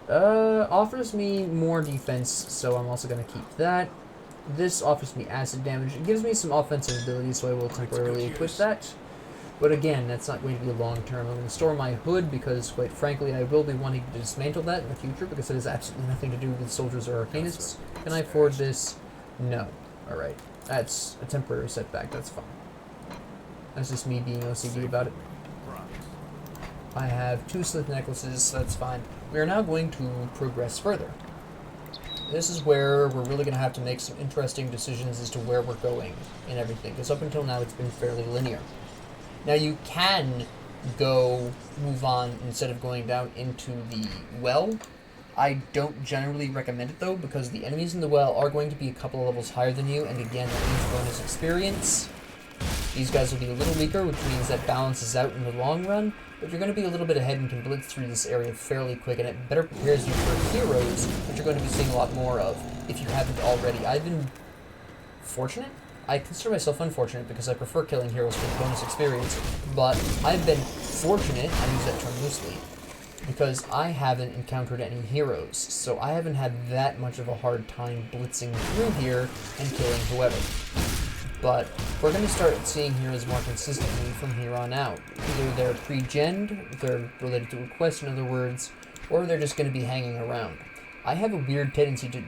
offers me more defense, so I'm also going to keep that. This offers me acid damage. It gives me some offensive ability, so I will temporarily equip that. But again, that's not going to be long term. I'm going to store my hood because, quite frankly, I will be wanting to dismantle that in the future because it has absolutely nothing to do with soldiers or arcanists. Can I afford this? No. Alright. That's a temporary setback. That's fine. That's just me being OCD about it. I have 2 slip necklaces, so that's fine. We are now going to progress further. This is where we're really going to have to make some interesting decisions as to where we're going and everything, because up until now it's been fairly linear. Now you can move on instead of going down into the well. I don't generally recommend it though, because the enemies in the well are going to be a couple of levels higher than you, and again, that means bonus experience. These guys will be a little weaker, which means that balances out in the long run, but you're going to be a little bit ahead and can blitz through this area fairly quick, and it better prepares you for heroes, which you're going to be seeing a lot more of, if you haven't already. I've been fortunate? I consider myself unfortunate because I prefer killing heroes for the bonus experience, but I've been fortunate, I use that term loosely, because I haven't encountered any heroes, so I haven't had that much of a hard time blitzing through here and killing whoever. But we're going to start seeing heroes more consistently from here on out. Either they're pre-gened, they're related to a quest in other words, or they're just going to be hanging around. I have a weird tendency to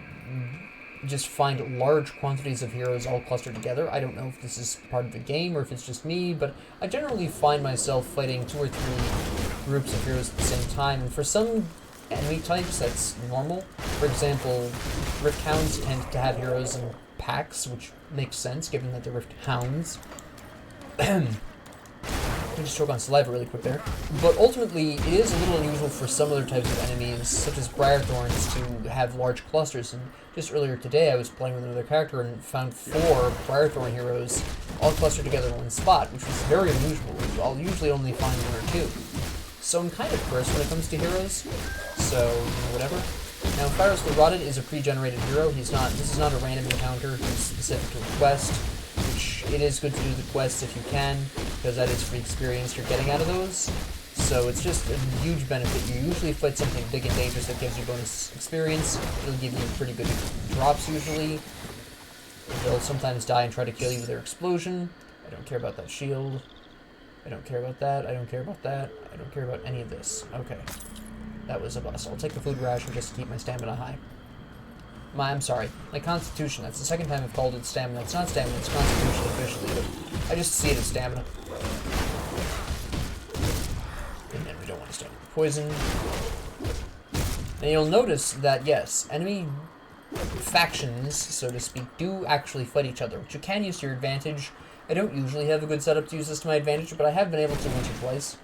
just find large quantities of heroes all clustered together. I don't know if this is part of the game or if it's just me, but I generally find myself fighting 2 or 3 groups of heroes at the same time, and for some enemy types that's normal. For example, Rift Hounds tend to have heroes in packs, which makes sense given that they're Rift Hounds. I just choke on saliva really quick there. But ultimately, it is a little unusual for some other types of enemies, such as Briar Thorns, to have large clusters. And just earlier today, I was playing with another character and found 4 Briar Thorn heroes all clustered together in one spot, which was very unusual. I'll usually only find 1 or 2. So I'm kind of cursed when it comes to heroes. So, you know, whatever. Now, Phyros the Rotted is a pre-generated hero. This is not a random encounter. He's specific to a quest, which it is good to do the quests if you can, because that is free experience you're getting out of those. So it's just a huge benefit. You usually fight something big and dangerous that gives you bonus experience. It'll give you pretty good drops usually. They'll sometimes die and try to kill you with their explosion. I don't care about that shield. I don't care about that. I don't care about that. I don't care about any of this. Okay. That was a bust. I'll take the food ration just to keep my stamina high. I'm sorry. My constitution. That's the second time I've called it stamina. It's not stamina, it's constitution officially, but I just see it as stamina. And then we don't want to stand with poison. And you'll notice that, yes, enemy factions, so to speak, do actually fight each other, which you can use to your advantage. I don't usually have a good setup to use this to my advantage, but I have been able to once or twice.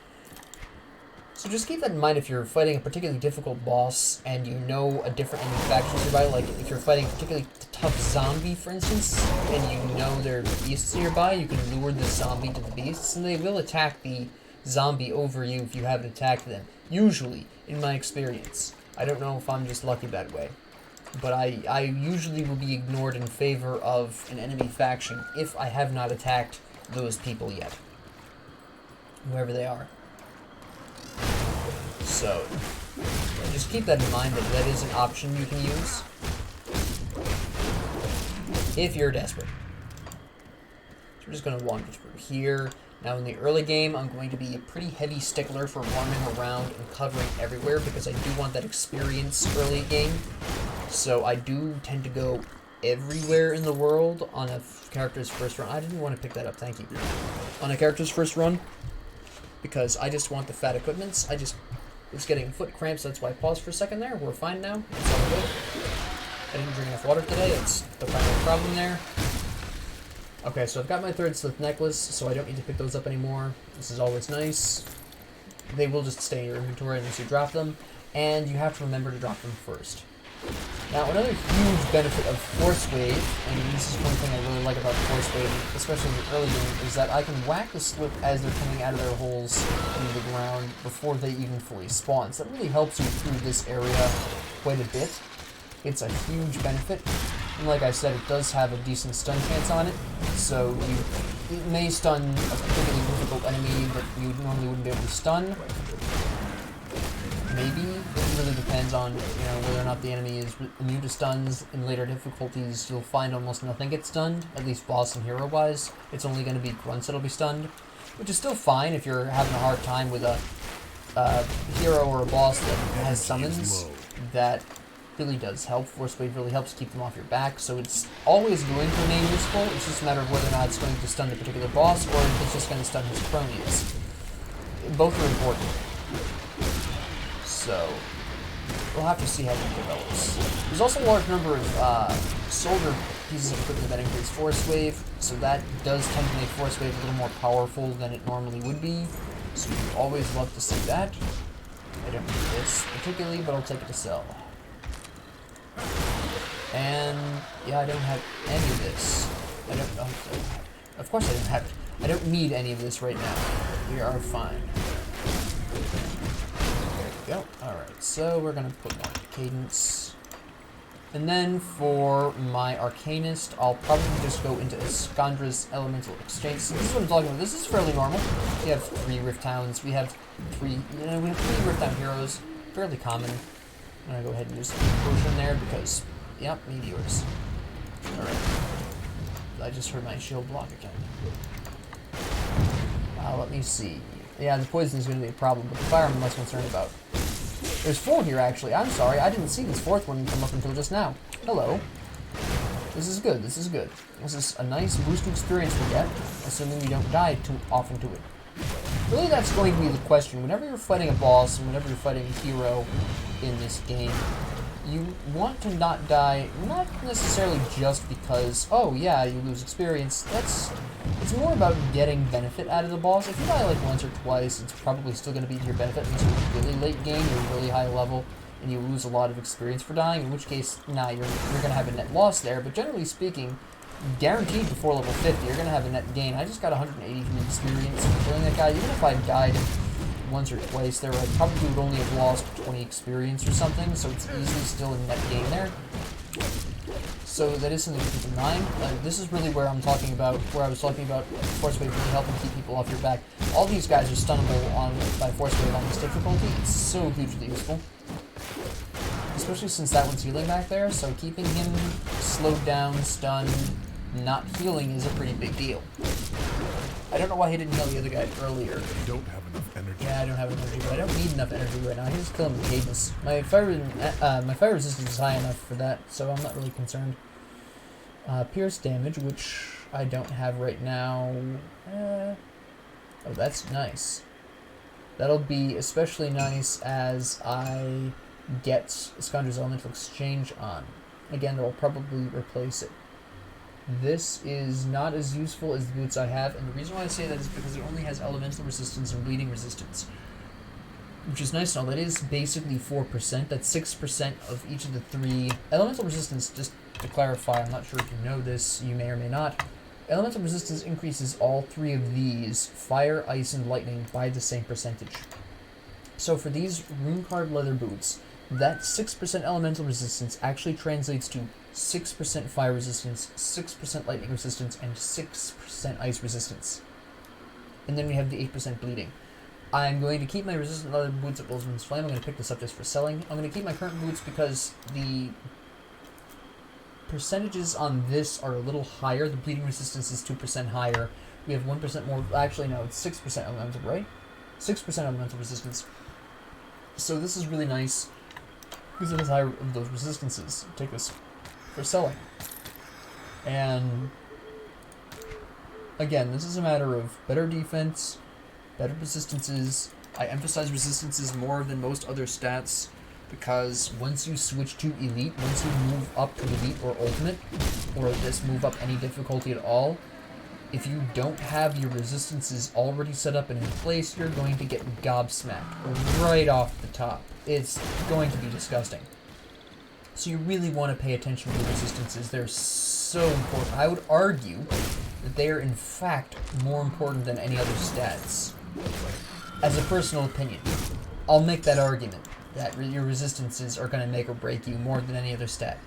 So just keep that in mind if you're fighting a particularly difficult boss and you know a different enemy faction nearby. Like if you're fighting a particularly tough zombie, for instance, and you know there are beasts nearby, you can lure the zombie to the beasts, and they will attack the zombie over you if you haven't attacked them. Usually, in my experience. I don't know if I'm just lucky that way. But I usually will be ignored in favor of an enemy faction if I have not attacked those people yet. Whoever they are. So, just keep that in mind that that is an option you can use. If you're desperate. So we're just going to wander through here. Now in the early game, I'm going to be a pretty heavy stickler for wandering around and covering everywhere because I do want that experience early game. So I do tend to go everywhere in the world on a character's first run. I didn't want to pick that up, thank you. On a character's first run, because I just want the fat equipments. I just was getting foot cramps, that's why I paused for a second there. We're fine now. It's all good. I didn't drink enough water today. That's the primary problem there. Okay, so I've got my third slip necklace, so I don't need to pick those up anymore. This is always nice. They will just stay in your inventory unless you drop them, and you have to remember to drop them first. Now, another huge benefit of Forcewave, and this is one thing I really like about Forcewave, especially in the early game, is that I can whack the slip as they're coming out of their holes into the ground before they even fully spawn. So that really helps you through this area quite a bit. It's a huge benefit. And like I said, it does have a decent stun chance on it, so it may stun a particularly difficult enemy that you normally wouldn't be able to stun. Maybe. It really depends on, whether or not the enemy is immune to stuns. In later difficulties, you'll find almost nothing gets stunned, at least boss and hero-wise. It's only going to be grunts that'll be stunned, which is still fine if you're having a hard time with a hero or a boss that has summons. That really does help. Forcewave really helps keep them off your back, so it's always going to remain useful. It's just a matter of whether or not it's going to stun the particular boss, or if it's just going to stun his cronies. Both are important. So, we'll have to see how it develops. There's also a large number of soldier pieces of equipment that increase Forcewave, so that does tend to make Forcewave a little more powerful than it normally would be. So we always love to see that. I don't need this particularly, but I'll take it to sell. And yeah, I don't have any of this. Of course I don't have it. I don't need any of this right now. We are fine. There we go. Alright, so we're gonna put one Cadence. And then for my Arcanist, I'll probably just go into Escandra's Elemental Exchange. So this is what I'm talking about. This is fairly normal. We have 3 Rift Towns. We have 3 Rift Town heroes. Fairly common. I'm gonna go ahead and use some potion there because, yep, meteors. Alright. I just heard my shield block again. Let me see. Yeah, the poison is gonna be a problem, but the fire I'm less concerned about. There's 4 here, actually. I'm sorry, I didn't see this 4th one come up until just now. Hello. This is good, this is good. This is a nice boost to experience we get, assuming we don't die too often to it. Really, that's going to be the question. Whenever you're fighting a boss, and whenever you're fighting a hero in this game, you want to not die, not necessarily just because, oh yeah, you lose experience. It's more about getting benefit out of the boss. If you die like once or twice, it's probably still going to be to your benefit unless you're really late game, you're really high level, and you lose a lot of experience for dying, in which case, nah, you're going to have a net loss there, but generally speaking, guaranteed before level 50, you're going to have a net gain. I just got 180 from experience for killing that guy. Even if I died once or twice there, I probably would only have lost 20 experience or something, so it's easily still a net gain there. So that is something to keep in mind. This is really where I was talking about Forcewave really helping keep people off your back. All these guys are stunnable by Forcewave on this difficulty. It's so hugely useful. Especially since that one's healing back there, so keeping him slowed down, stunned, not healing is a pretty big deal. I don't know why he didn't heal the other guy earlier. I don't have enough energy. Yeah, I don't have enough energy, but I don't need enough energy right now. I can just kill him with Cadence. My fire resistance is high enough for that, so I'm not really concerned. Pierce damage, which I don't have right now. Oh, that's nice. That'll be especially nice as I get Escandra's Elemental Exchange on. Again, that will probably replace it. This is not as useful as the boots I have, and the reason why I say that is because it only has elemental resistance and bleeding resistance. which is nice and all. That is basically 4%. That's 6% of each of the 3 elemental resistance. Just to clarify, I'm not sure if you know this, you may or may not. Elemental resistance increases all 3 of these, fire, ice, and lightning, by the same percentage. So for these rune-carved leather boots, that 6% elemental resistance actually translates to 6% fire resistance, 6% lightning resistance, and 6% ice resistance. And then we have the 8% bleeding. I'm going to keep my resistant leather boots at Wolfman's Flame. I'm going to pick this up just for selling. I'm going to keep my current boots because the percentages on this are a little higher. The bleeding resistance is 2% higher. We have 1% more. Actually, no, it's 6% elemental, right? 6% elemental resistance. So this is really nice because it has higher of those resistances. Take this for selling. And again, this is a matter of better defense, better resistances. I emphasize resistances more than most other stats because once you switch to Elite, once you move up to Elite or Ultimate, or just move up any difficulty at all, if you don't have your resistances already set up and in place, you're going to get gobsmacked right off the top. It's going to be disgusting. So you really want to pay attention to the resistances. They're so important. I would argue that they are in fact more important than any other stats. As a personal opinion, I'll make that argument that your resistances are going to make or break you more than any other stat.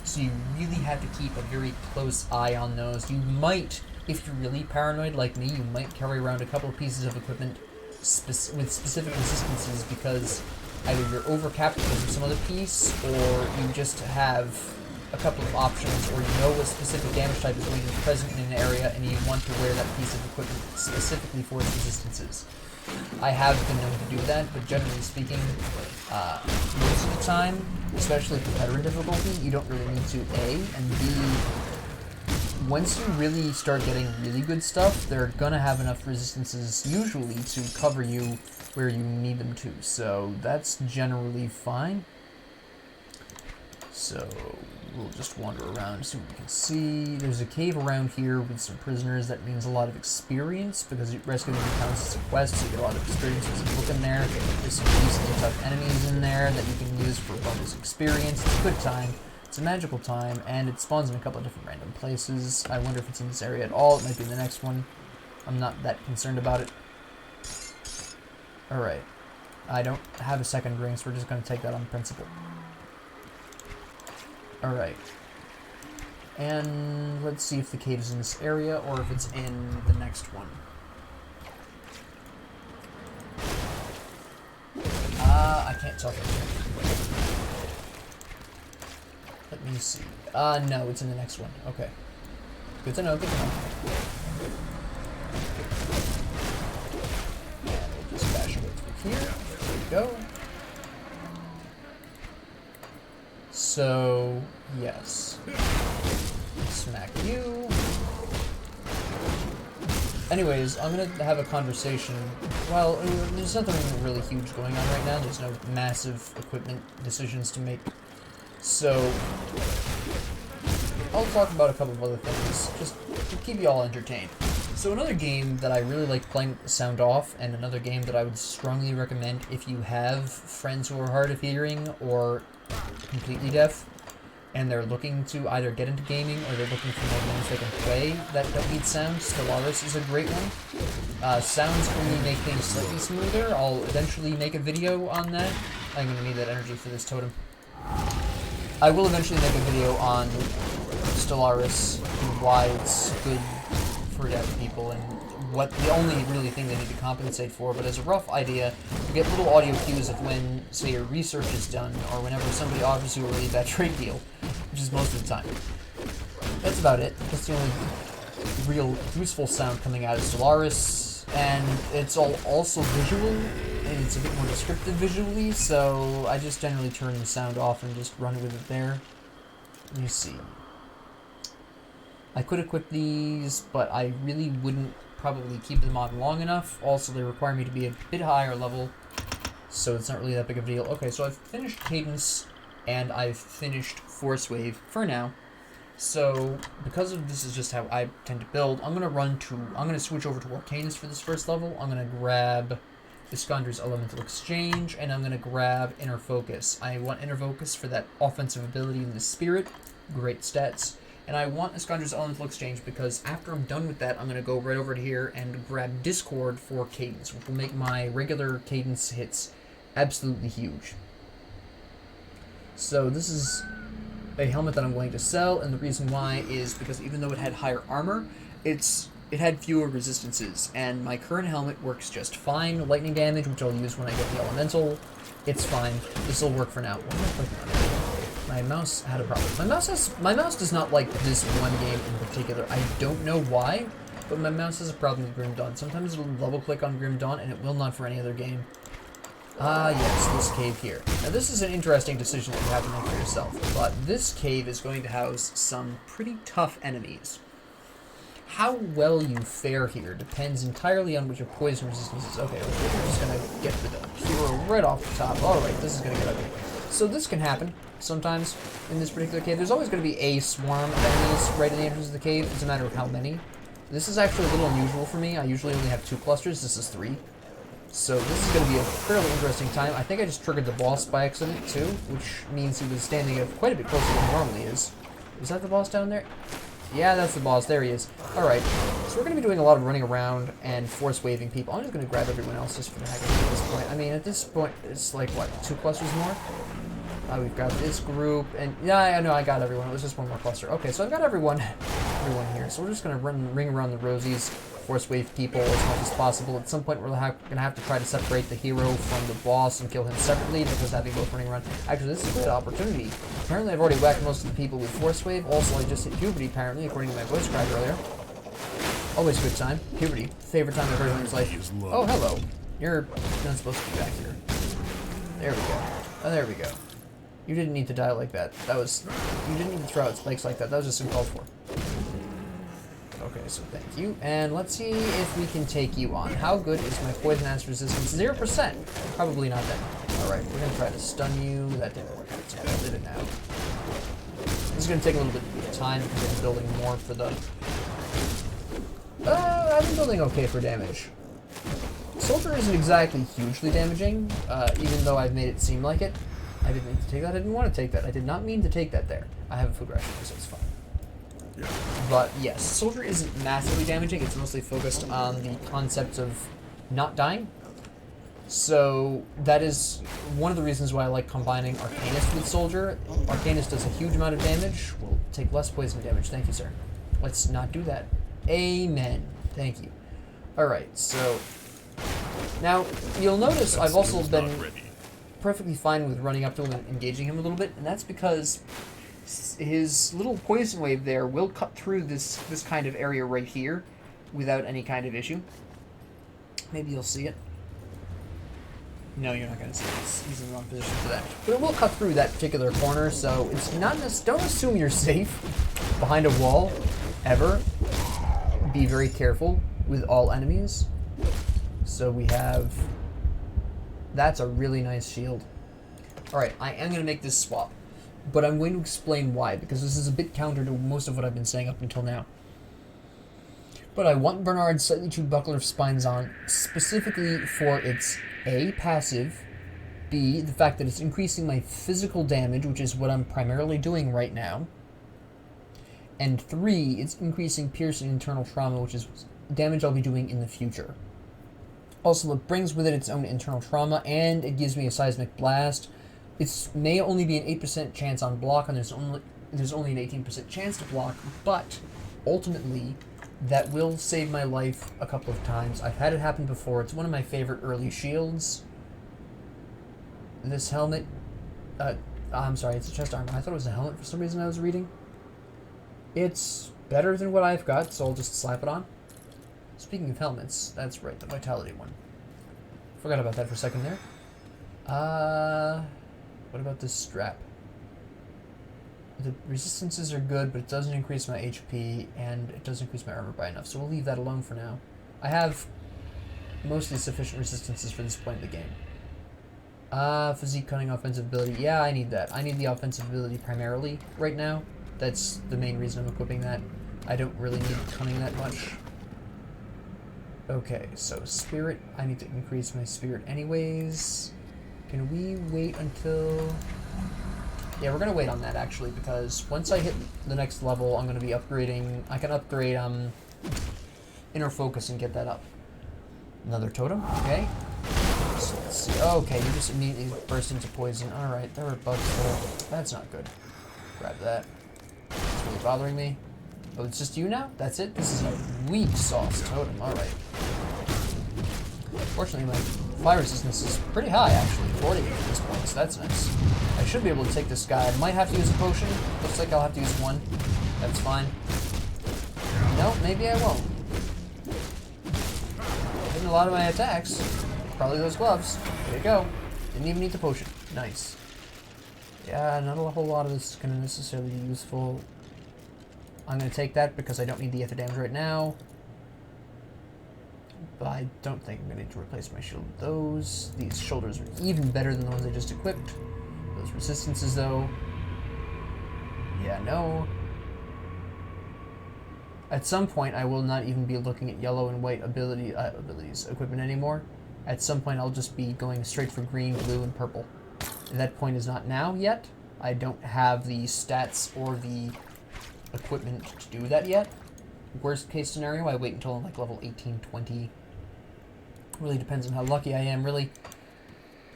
So you really have to keep a very close eye on those. You might, if you're really paranoid like me, you might carry around a couple of pieces of equipment with specific resistances because either you're overcapped because of some other piece, or you just have a couple of options, or you know a specific damage type is going to be present in an area and you want to wear that piece of equipment specifically for its resistances. I have been known to do that, but generally speaking, most of the time, especially for veteran difficulty, you don't really need to, A, and B, once you really start getting really good stuff, they're gonna have enough resistances, usually, to cover you where you need them to, so that's generally fine. So we'll just wander around, see what we can see. There's a cave around here with some prisoners. That means a lot of experience, because rescuing them counts as a quest, so you get a lot of experience as you look in there. There's some decently tough enemies in there that you can use for bonus experience. It's a good time. It's a magical time, and it spawns in a couple of different random places. I wonder if it's in this area at all. It might be in the next one. I'm not that concerned about it. Alright. I don't have a second ring, so we're just going to take that on principle. Alright. And let's see if the cave is in this area or if it's in the next one. I can't tell from here. Let me see. No, it's in the next one. Okay. Good to know, good to know. And we'll just bash away through here. There we go. So, yes. Smack you. Anyways, I'm gonna have a conversation. Well, there's nothing really huge going on right now. There's no massive equipment decisions to make. So, I'll talk about a couple of other things, just to keep you all entertained. So another game that I really like playing with the sound off, and another game that I would strongly recommend if you have friends who are hard of hearing or completely deaf, and they're looking to either get into gaming or they're looking for more games they can play that don't need sound, Stellaris is a great one. Sounds only make things slightly smoother. I'll eventually make a video on that. I'm going to need that energy for this totem. I will eventually make a video on Stellaris and why it's good for deaf people and what the only really thing they need to compensate for, but as a rough idea, you get little audio cues of when, say, your research is done, or whenever somebody offers you a really bad trade deal, which is most of the time. That's about it. That's the only real useful sound coming out of Stellaris, and it's also visual, and it's a bit more descriptive visually, so I just generally turn the sound off and just run with it there. Let me see. I could equip these, but I really wouldn't probably keep them on long enough. Also, they require me to be a bit higher level, so it's not really that big of a deal. Okay, so I've finished Cadence, and I've finished Forcewave for now. So, because of this is just how I tend to build, I'm gonna switch over to Arcanist for this first level. I'm gonna grab Iskander's Elemental Exchange, and I'm going to grab Inner Focus. I want Inner Focus for that offensive ability in the Spirit. Great stats. And I want Iskander's Elemental Exchange because after I'm done with that, I'm going to go right over to here and grab Discord for Cadence, which will make my regular Cadence hits absolutely huge. So this is a helmet that I'm going to sell, and the reason why is because even though it had higher armor, it had fewer resistances, and my current helmet works just fine. Lightning damage, which I'll use when I get the Elemental, it's fine. This will work for now. What am I clicking on? My mouse had a problem. My mouse does not like this one game in particular. I don't know why, but my mouse has a problem with Grim Dawn. Sometimes it'll double click on Grim Dawn, and it will not for any other game. Ah, yes, this cave here. Now, this is an interesting decision that you have to make for yourself, but this cave is going to house some pretty tough enemies. How well you fare here depends entirely on what your poison resistance is. Okay, we're just going to get the hero right off the top. Alright, this is going to get ugly. So this can happen sometimes in this particular cave. There's always going to be a swarm of enemies right in the entrance of the cave. It's a matter of how many. This is actually a little unusual for me. I usually only have 2 clusters. This is 3. So this is going to be a fairly interesting time. I think I just triggered the boss by accident, too, which means he was standing up quite a bit closer than he normally is. Is that the boss down there? Yeah, that's the boss. There he is. Alright, so we're going to be doing a lot of running around and force-waving people. I'm just going to grab everyone else just for the heck of it at this point. I mean, at this point, it's like, what, 2 clusters more? We've got this group, and yeah, I know I got everyone. It was just 1 more cluster. Okay, so I've got everyone here. So we're just going to ring around the rosies, force wave people as much as possible. At some point, we're going to have to try to separate the hero from the boss and kill him separately because having both running around. Actually, this is a good opportunity. Apparently, I've already whacked most of the people with force wave. Also, I just hit puberty, apparently, according to my voice crack earlier. Always a good time. Puberty. Favorite time of everyone's life. Oh, hello. You're not supposed to be back here. There we go. Oh, there we go. You didn't need to die like that. You didn't need to throw out spikes like that. That was just uncalled for. Okay, so thank you. And let's see if we can take you on. How good is my poison ass resistance? 0%. Probably not that good. Alright, we're going to try to stun you. That didn't work out too well, did it now? This is going to take a little bit of time because I'm building more for the... I've been building okay for damage. Soldier isn't exactly hugely damaging, even though I've made it seem like it. I didn't mean to take that. I didn't want to take that. I did not mean to take that there. I have a food ration, so it's fine. Yeah. But yes, Soldier isn't massively damaging. It's mostly focused on the concept of not dying. So that is one of the reasons why I like combining Arcanist with Soldier. Arcanist does a huge amount of damage. We'll take less poison damage. Thank you, sir. Let's not do that. Amen. Thank you. Alright, so... Now, you'll notice I've also been perfectly fine with running up to him and engaging him a little bit, and that's because his little poison wave there will cut through this kind of area right here without any kind of issue. Maybe you'll see it. No, you're not going to see it. He's in the wrong position for that. But it will cut through that particular corner, so it's not don't assume you're safe behind a wall, ever. Be very careful with all enemies. So we have... That's a really nice shield. Alright, I am going to make this swap. But I'm going to explain why, because this is a bit counter to most of what I've been saying up until now. But I want Bernard's Slightly Chewed Buckler of Spines on specifically for its A, passive, B, the fact that it's increasing my physical damage, which is what I'm primarily doing right now, and 3, it's increasing piercing internal trauma, which is damage I'll be doing in the future. Also, it brings with it its own internal trauma, and it gives me a seismic blast. It may only be an 8% chance on block, and there's only an 18% chance to block, but ultimately, that will save my life a couple of times. I've had it happen before. It's one of my favorite early shields. This helmet... I'm sorry, it's a chest armor. I thought it was a helmet for some reason I was reading. It's better than what I've got, so I'll just slap it on. Speaking of helmets, that's right, the Vitality one. Forgot about that for a second there. What about this strap? The resistances are good, but it doesn't increase my HP, and it doesn't increase my armor by enough, so we'll leave that alone for now. I have mostly sufficient resistances for this point in the game. Physique cunning offensive ability. Yeah, I need that. I need the offensive ability primarily right now. That's the main reason I'm equipping that. I don't really need cunning that much. Okay, so spirit, I need to increase my spirit anyways. Can we wait until... Yeah, we're gonna wait on that actually, because once I hit the next level, I'm gonna be upgrading. I can upgrade inner focus and get that up. Another totem, okay. So let's see. Oh, okay, you just immediately burst into poison. Alright, there were bugs there. That's not good. Grab that. It's really bothering me. Oh, it's just you now? That's it? This is a weak sauce totem. Alright. Fortunately, my fire resistance is pretty high, actually. 40 at this point, so that's nice. I should be able to take this guy. I might have to use a potion. Looks like I'll have to use one. That's fine. No, maybe I won't. Hitting a lot of my attacks. Probably those gloves. There you go. Didn't even need the potion. Nice. Yeah, not a whole lot of this is going to necessarily be useful. I'm going to take that because I don't need the ether damage right now. But I don't think I'm going to need to replace my shield with those. These shoulders are even better than the ones I just equipped. Those resistances, though. Yeah, no. At some point, I will not even be looking at yellow and white abilities equipment anymore. At some point, I'll just be going straight for green, blue, and purple. And that point is not now yet. I don't have the stats or the equipment to do that yet. Worst case scenario, I wait until I'm like level 18, 20. Really depends on how lucky I am, really.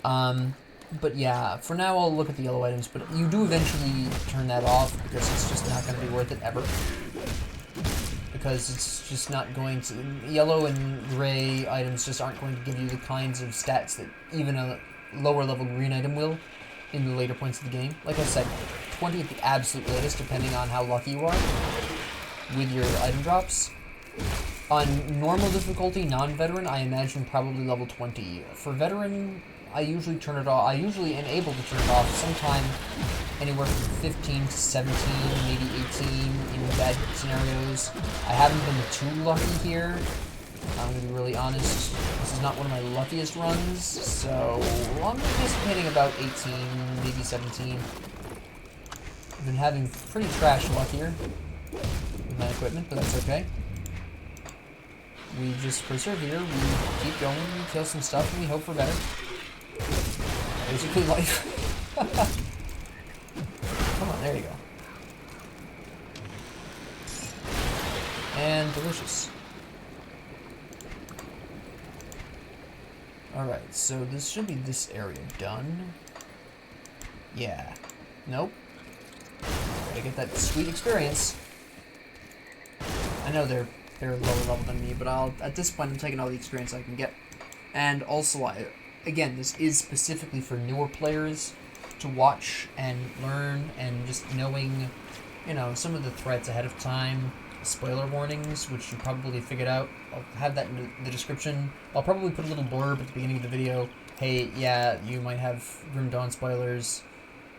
But yeah, for now I'll look at the yellow items, but you do eventually turn that off because it's just not going to be worth it ever. Because it's just not going to... Yellow and gray items just aren't going to give you the kinds of stats that even a lower level green item will in the later points of the game. Like I said, 20 at the absolute latest, depending on how lucky you are with your item drops. On normal difficulty, non-veteran, I imagine probably level 20. For veteran, I usually turn it off. I usually am able to turn it off sometime anywhere from 15 to 17, maybe 18 in bad scenarios. I haven't been too lucky here. I'm going to be really honest. This is not one of my luckiest runs, so I'm anticipating about 18, maybe 17. I've been having pretty trash luck here with my equipment, but that's okay. We just persevere, we keep going, we kill some stuff, and we hope for better. Basically life. Come on, there you go. And delicious. Alright, so this should be this area done. Yeah. Nope. Gotta get that sweet experience. I know they're lower level than me, but at this point I'm taking all the experience I can get. And also, again, this is specifically for newer players to watch and learn, and just knowing, you know, some of the threats ahead of time, spoiler warnings, which you probably figured out. I'll have that in the description. I'll probably put a little blurb at the beginning of the video. Hey, yeah, you might have Grim Dawn spoilers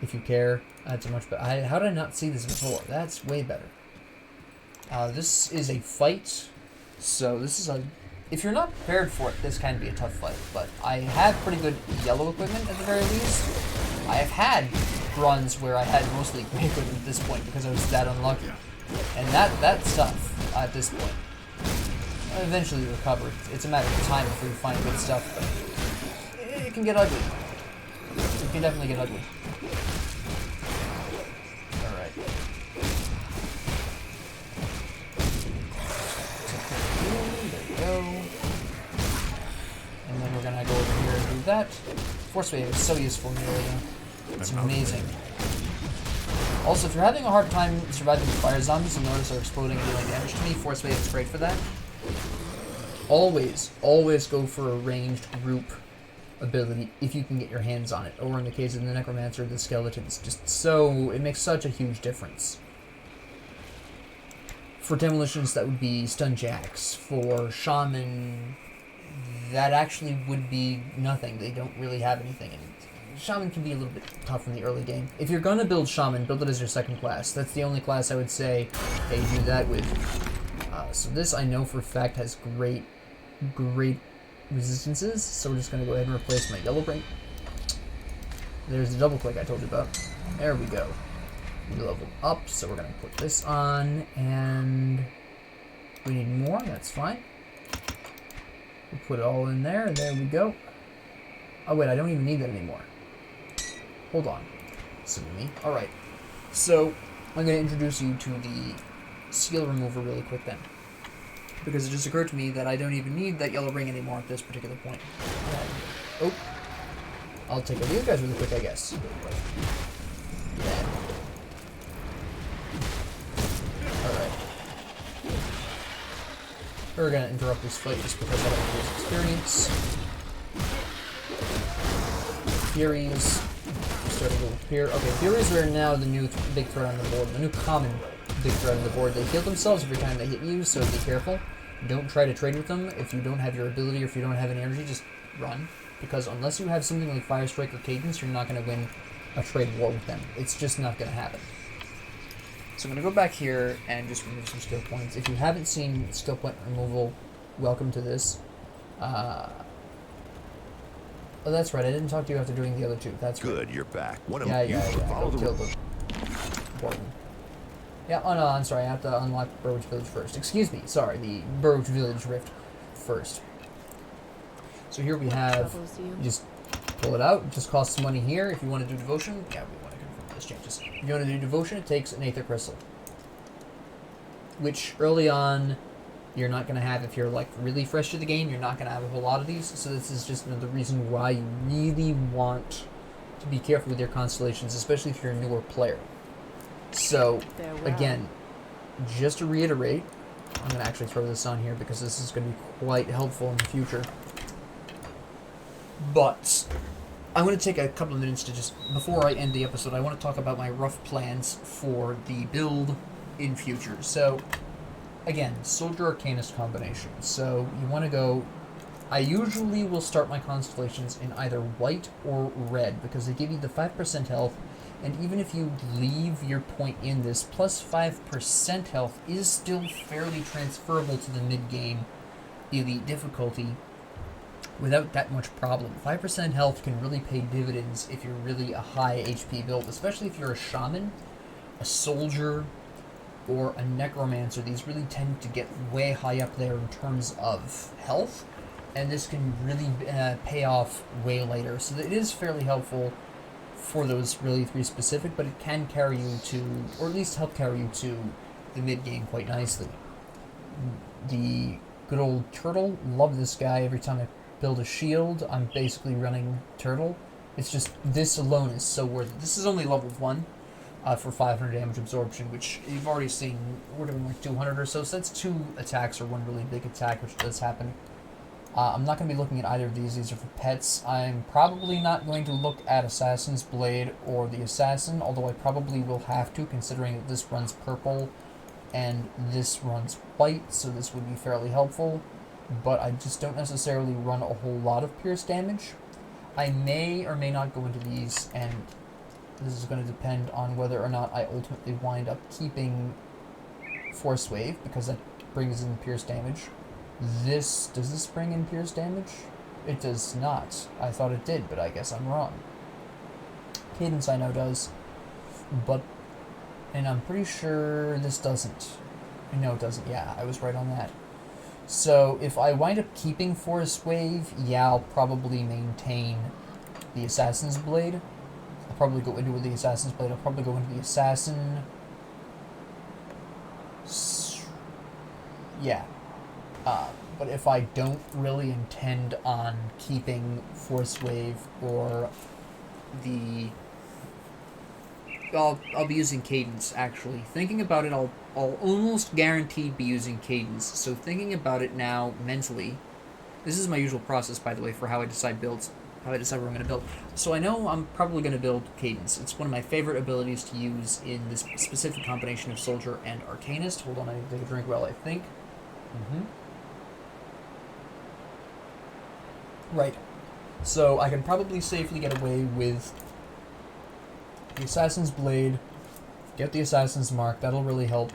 if you care. That's much better. How did I not see this before? That's way better. This is a fight, so this is a... If you're not prepared for it, this can be a tough fight, but I have pretty good yellow equipment at the very least. I have had runs where I had mostly gray equipment at this point because I was that unlucky. And that stuff, at this point, eventually recover. It's a matter of time before you find good stuff. It can get ugly. It can definitely get ugly. Alright. Go. And then we're gonna go over here and do that. Forcewave is so useful in the area. It's amazing. Also, if you're having a hard time surviving the fire zombies, you'll notice they're exploding and dealing damage to me. Forcewave is great for that. Always go for a ranged group ability if you can get your hands on it. Or in the case of the Necromancer, the Skeletons. Just so, it makes such a huge difference. For demolitions, that would be stun jacks. For shaman, that actually would be nothing. They don't really have anything. And shaman can be a little bit tough in the early game. If you're gonna build shaman, build it as your second class. That's the only class I would say, hey, do that with. So this I know for a fact has great resistances. So we're just gonna go ahead and replace my yellow ring. There's the double click I told you about. There we go. We level up, so we're gonna put this on, and we need more, that's fine. We'll put it all in there. There we go. Oh, wait, I don't even need that anymore. Hold on. Silly me. Alright. So, I'm going to introduce you to the seal remover really quick then. Because it just occurred to me that I don't even need that yellow ring anymore at this particular point. Oh. I'll take a look at these guys really quick, I guess. Yeah. Alright. We're going to interrupt this fight just because I don't want to lose experience. Furies. Starting to appear. Okay, Furies are now the new big threat on the board. The new common big threat on the board. They heal themselves every time they hit you, so be careful. Don't try to trade with them. If you don't have your ability or if you don't have any energy, just run. Because unless you have something like Fire Strike or Cadence, you're not going to win a trade war with them. It's just not going to happen. So I'm going to go back here and just remove some skill points. If you haven't seen skill point removal, welcome to this. Oh, that's right. I didn't talk to you after doing the other two. That's good. Right. You're back. What Yeah. follow the kill them. Important. Yeah. Oh no, I'm sorry. I have to unlock Burridge Village first. Excuse me. Sorry, the Burridge Village Rift first. So here we have. You just pull it out. It just costs money here. If you want to do devotion, yeah, we want to confirm this changes. If you want to do devotion, it takes an Aether Crystal, which early on you're not going to have. If you're like really fresh to the game, you're not going to have a whole lot of these. So this is just another reason why you really want to be careful with your constellations, especially if you're a newer player. So again, just to reiterate, I'm going to actually throw this on here because this is going to be quite helpful in the future. But I'm going to take a couple of minutes to just, before I end the episode, I want to talk about my rough plans for the build in future. So again, Soldier Arcanist combination. So you want to go. I usually will start my constellations in either white or red because they give you the 5% health, and even if you leave your point in this, plus 5% health is still fairly transferable to the mid-game elite difficulty without that much problem. 5% health can really pay dividends if you're really a high HP build, especially if you're a shaman, a soldier, or a necromancer. These really tend to get way high up there in terms of health, and this can really pay off way later. So it is fairly helpful for those really three specific, but it can carry you to, or at least help carry you to the mid-game quite nicely. The good old turtle, love this guy. Every time I build a shield, I'm basically running turtle. It's just, this alone is so worth it. This is only level 1. For 500 damage absorption, which you've already seen. We're doing like 200 or so that's 2 attacks or 1 really big attack, which does happen. I'm not going to be looking at either of these. These are for pets. I'm probably not going to look at Assassin's Blade or the Assassin, although I probably will have to, considering that this runs purple and this runs white, so this would be fairly helpful. But I just don't necessarily run a whole lot of pierce damage. I may or may not go into these, and this is going to depend on whether or not I ultimately wind up keeping Forcewave, because that brings in pierce damage. Does this bring in pierce damage? It does not. I thought it did, but I guess I'm wrong. Cadence I know does, and I'm pretty sure this doesn't. No, it doesn't. Yeah, I was right on that. So if I wind up keeping Forcewave, yeah, I'll probably maintain the Assassin's Blade. I'll probably go into the Assassin's Blade. I'll probably go into the Assassin. Yeah. But if I don't really intend on keeping Forcewave or the... I'll be using Cadence, actually. Thinking about it, I'll almost guaranteed be using Cadence. So thinking about it now mentally... This is my usual process, by the way, for how I decide builds. How I decide what I'm going to build. So I know I'm probably going to build Cadence. It's one of my favorite abilities to use in this specific combination of Soldier and Arcanist. Hold on, I need to take a drink while I think. Right. So I can probably safely get away with the Assassin's Blade, get the Assassin's Mark, that'll really help.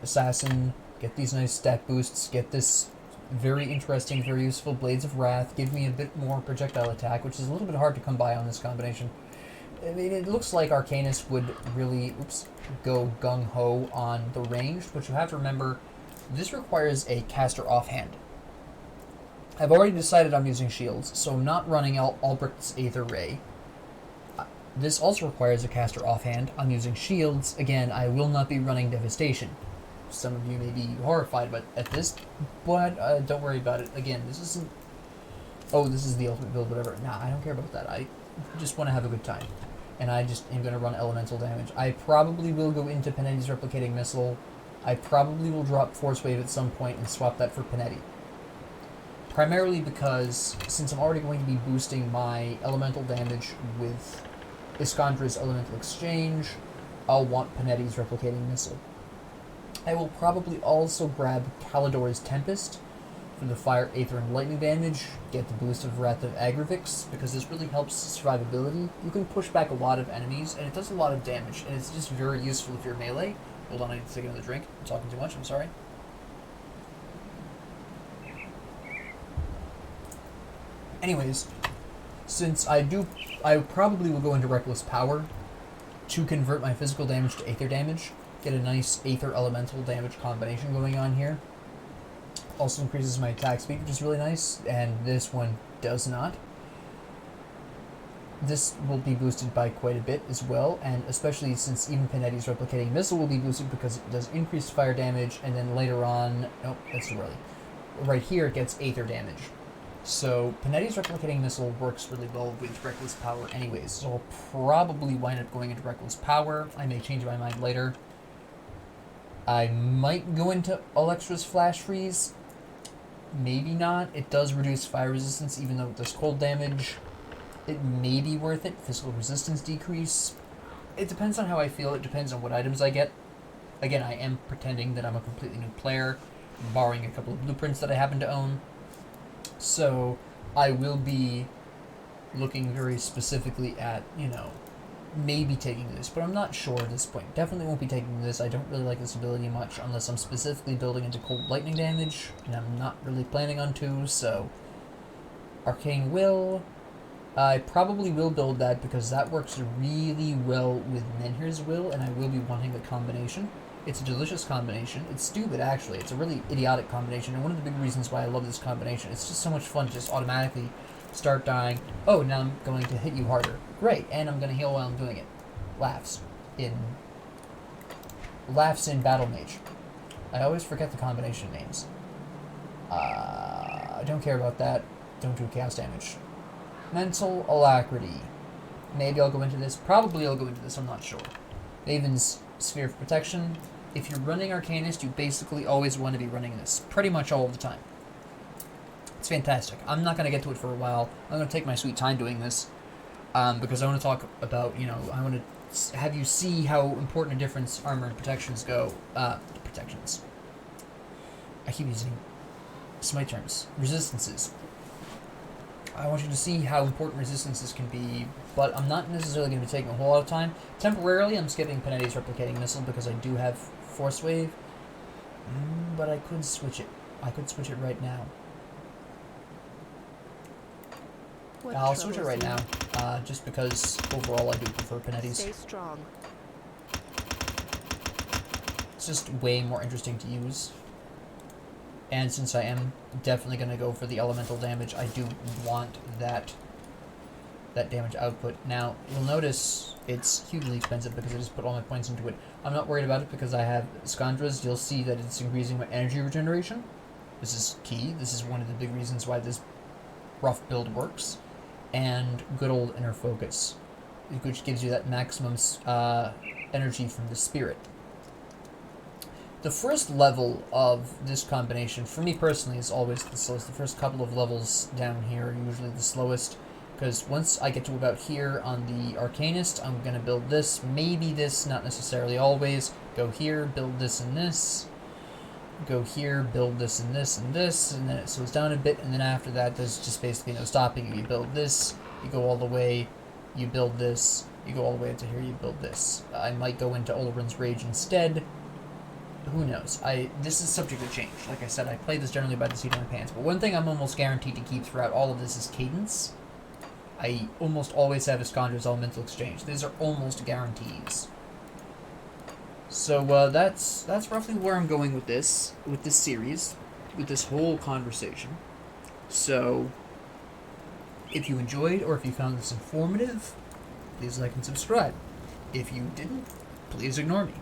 Assassin, get these nice stat boosts, get this very interesting, very useful Blades of Wrath, give me a bit more projectile attack, which is a little bit hard to come by on this combination. I mean, it looks like Arcanist would really, go gung-ho on the ranged, but you have to remember, this requires a caster offhand. I've already decided I'm using shields, so I'm not running Albrecht's Aether Ray. This also requires a caster offhand. I'm using shields. Again, I will not be running Devastation. Some of you may be horrified at this, but don't worry about it. Again, this isn't... Oh, this is the ultimate build, whatever. Nah, I don't care about that. I just want to have a good time. And I just am going to run elemental damage. I probably will go into Panetti's Replicating Missile. I probably will drop Forcewave at some point and swap that for Panetti. Primarily because, since I'm already going to be boosting my elemental damage with Iskandra's Elemental Exchange, I'll want Panetti's Replicating Missile. I will probably also grab Kalidor's Tempest for the Fire, Aether, and Lightning damage, get the boost of Wrath of Agrivix, because this really helps survivability. You can push back a lot of enemies, and it does a lot of damage, and it's just very useful if you're melee. Hold on, I need to take another drink. I'm talking too much, I'm sorry. Anyways, since I probably will go into Reckless Power to convert my physical damage to Aether damage, get a nice Aether Elemental damage combination going on here. Also increases my attack speed, which is really nice, and this one does not. This will be boosted by quite a bit as well, and especially since even Panetti's Replicating Missile will be boosted because it does increased fire damage, and then later on... Nope, that's too early. Right here it gets Aether damage. So Panetti's Replicating Missile works really well with Reckless Power anyways, so I'll probably wind up going into Reckless Power. I may change my mind later. I might go into Alexstra's Flash Freeze. Maybe not. It does reduce fire resistance even though it does cold damage. It may be worth it. Physical resistance decrease. It depends on how I feel. It depends on what items I get. Again, I am pretending that I'm a completely new player, borrowing a couple of blueprints that I happen to own. So I will be looking very specifically at, maybe taking this, but I'm not sure at this point. Definitely won't be taking this. I don't really like this ability much unless I'm specifically building into cold lightning damage, and I'm not really planning on to, so Arcane Will. I probably will build that because that works really well with Menhir's Will, and I will be wanting the combination. It's a delicious combination. It's stupid, actually. It's a really idiotic combination, and one of the big reasons why I love this combination, it's just so much fun to just automatically start dying. Oh, now I'm going to hit you harder. Great, and I'm going to heal while I'm doing it. Laughs in Battle Mage. I always forget the combination names. I don't care about that. Don't do chaos damage. Mental Alacrity. Maybe I'll go into this. Probably I'll go into this, I'm not sure. Maven's Sphere of Protection. If you're running Arcanist, you basically always want to be running this. Pretty much all of the time. It's fantastic. I'm not going to get to it for a while. I'm going to take my sweet time doing this. Because I want to talk about, I want to have you see how important a difference armor and protections go. Protections. I keep using smite terms. Resistances. I want you to see how important resistances can be, but I'm not necessarily going to be taking a whole lot of time. Temporarily, I'm skipping Panetti's Replicating Missile because I do have Forcewave, but I could switch it. I could switch it right now. I'll switch it right now, just because overall I do prefer Panetti's. Stay strong. It's just way more interesting to use. And since I am definitely going to go for the elemental damage, I do want that damage output. Now, you'll notice it's hugely expensive because I just put all my points into it. I'm not worried about it because I have Skandra's. You'll see that it's increasing my energy regeneration. This is key. This is one of the big reasons why this rough build works. And good old Inner Focus, which gives you that maximum energy from the spirit. The first level of this combination, for me personally, is always the slowest. The first couple of levels down here are usually the slowest, because once I get to about here on the Arcanist, I'm going to build this, maybe this, not necessarily always. Go here, build this and this. Go here, build this and this and this, and then it slows down a bit, and then after that, there's just basically no stopping. You build this, you go all the way, you build this, you go all the way up to here, you build this. I might go into Olrun's Rage instead. Who knows? This is subject to change. Like I said, I play this generally by the seat of my pants. But one thing I'm almost guaranteed to keep throughout all of this is Cadence. I almost always have Iskandra's Elemental Exchange. These are almost guarantees. So that's roughly where I'm going with this series, with this whole conversation. So, if you enjoyed or if you found this informative, please like and subscribe. If you didn't, please ignore me.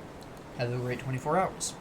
Have a great 24 hours.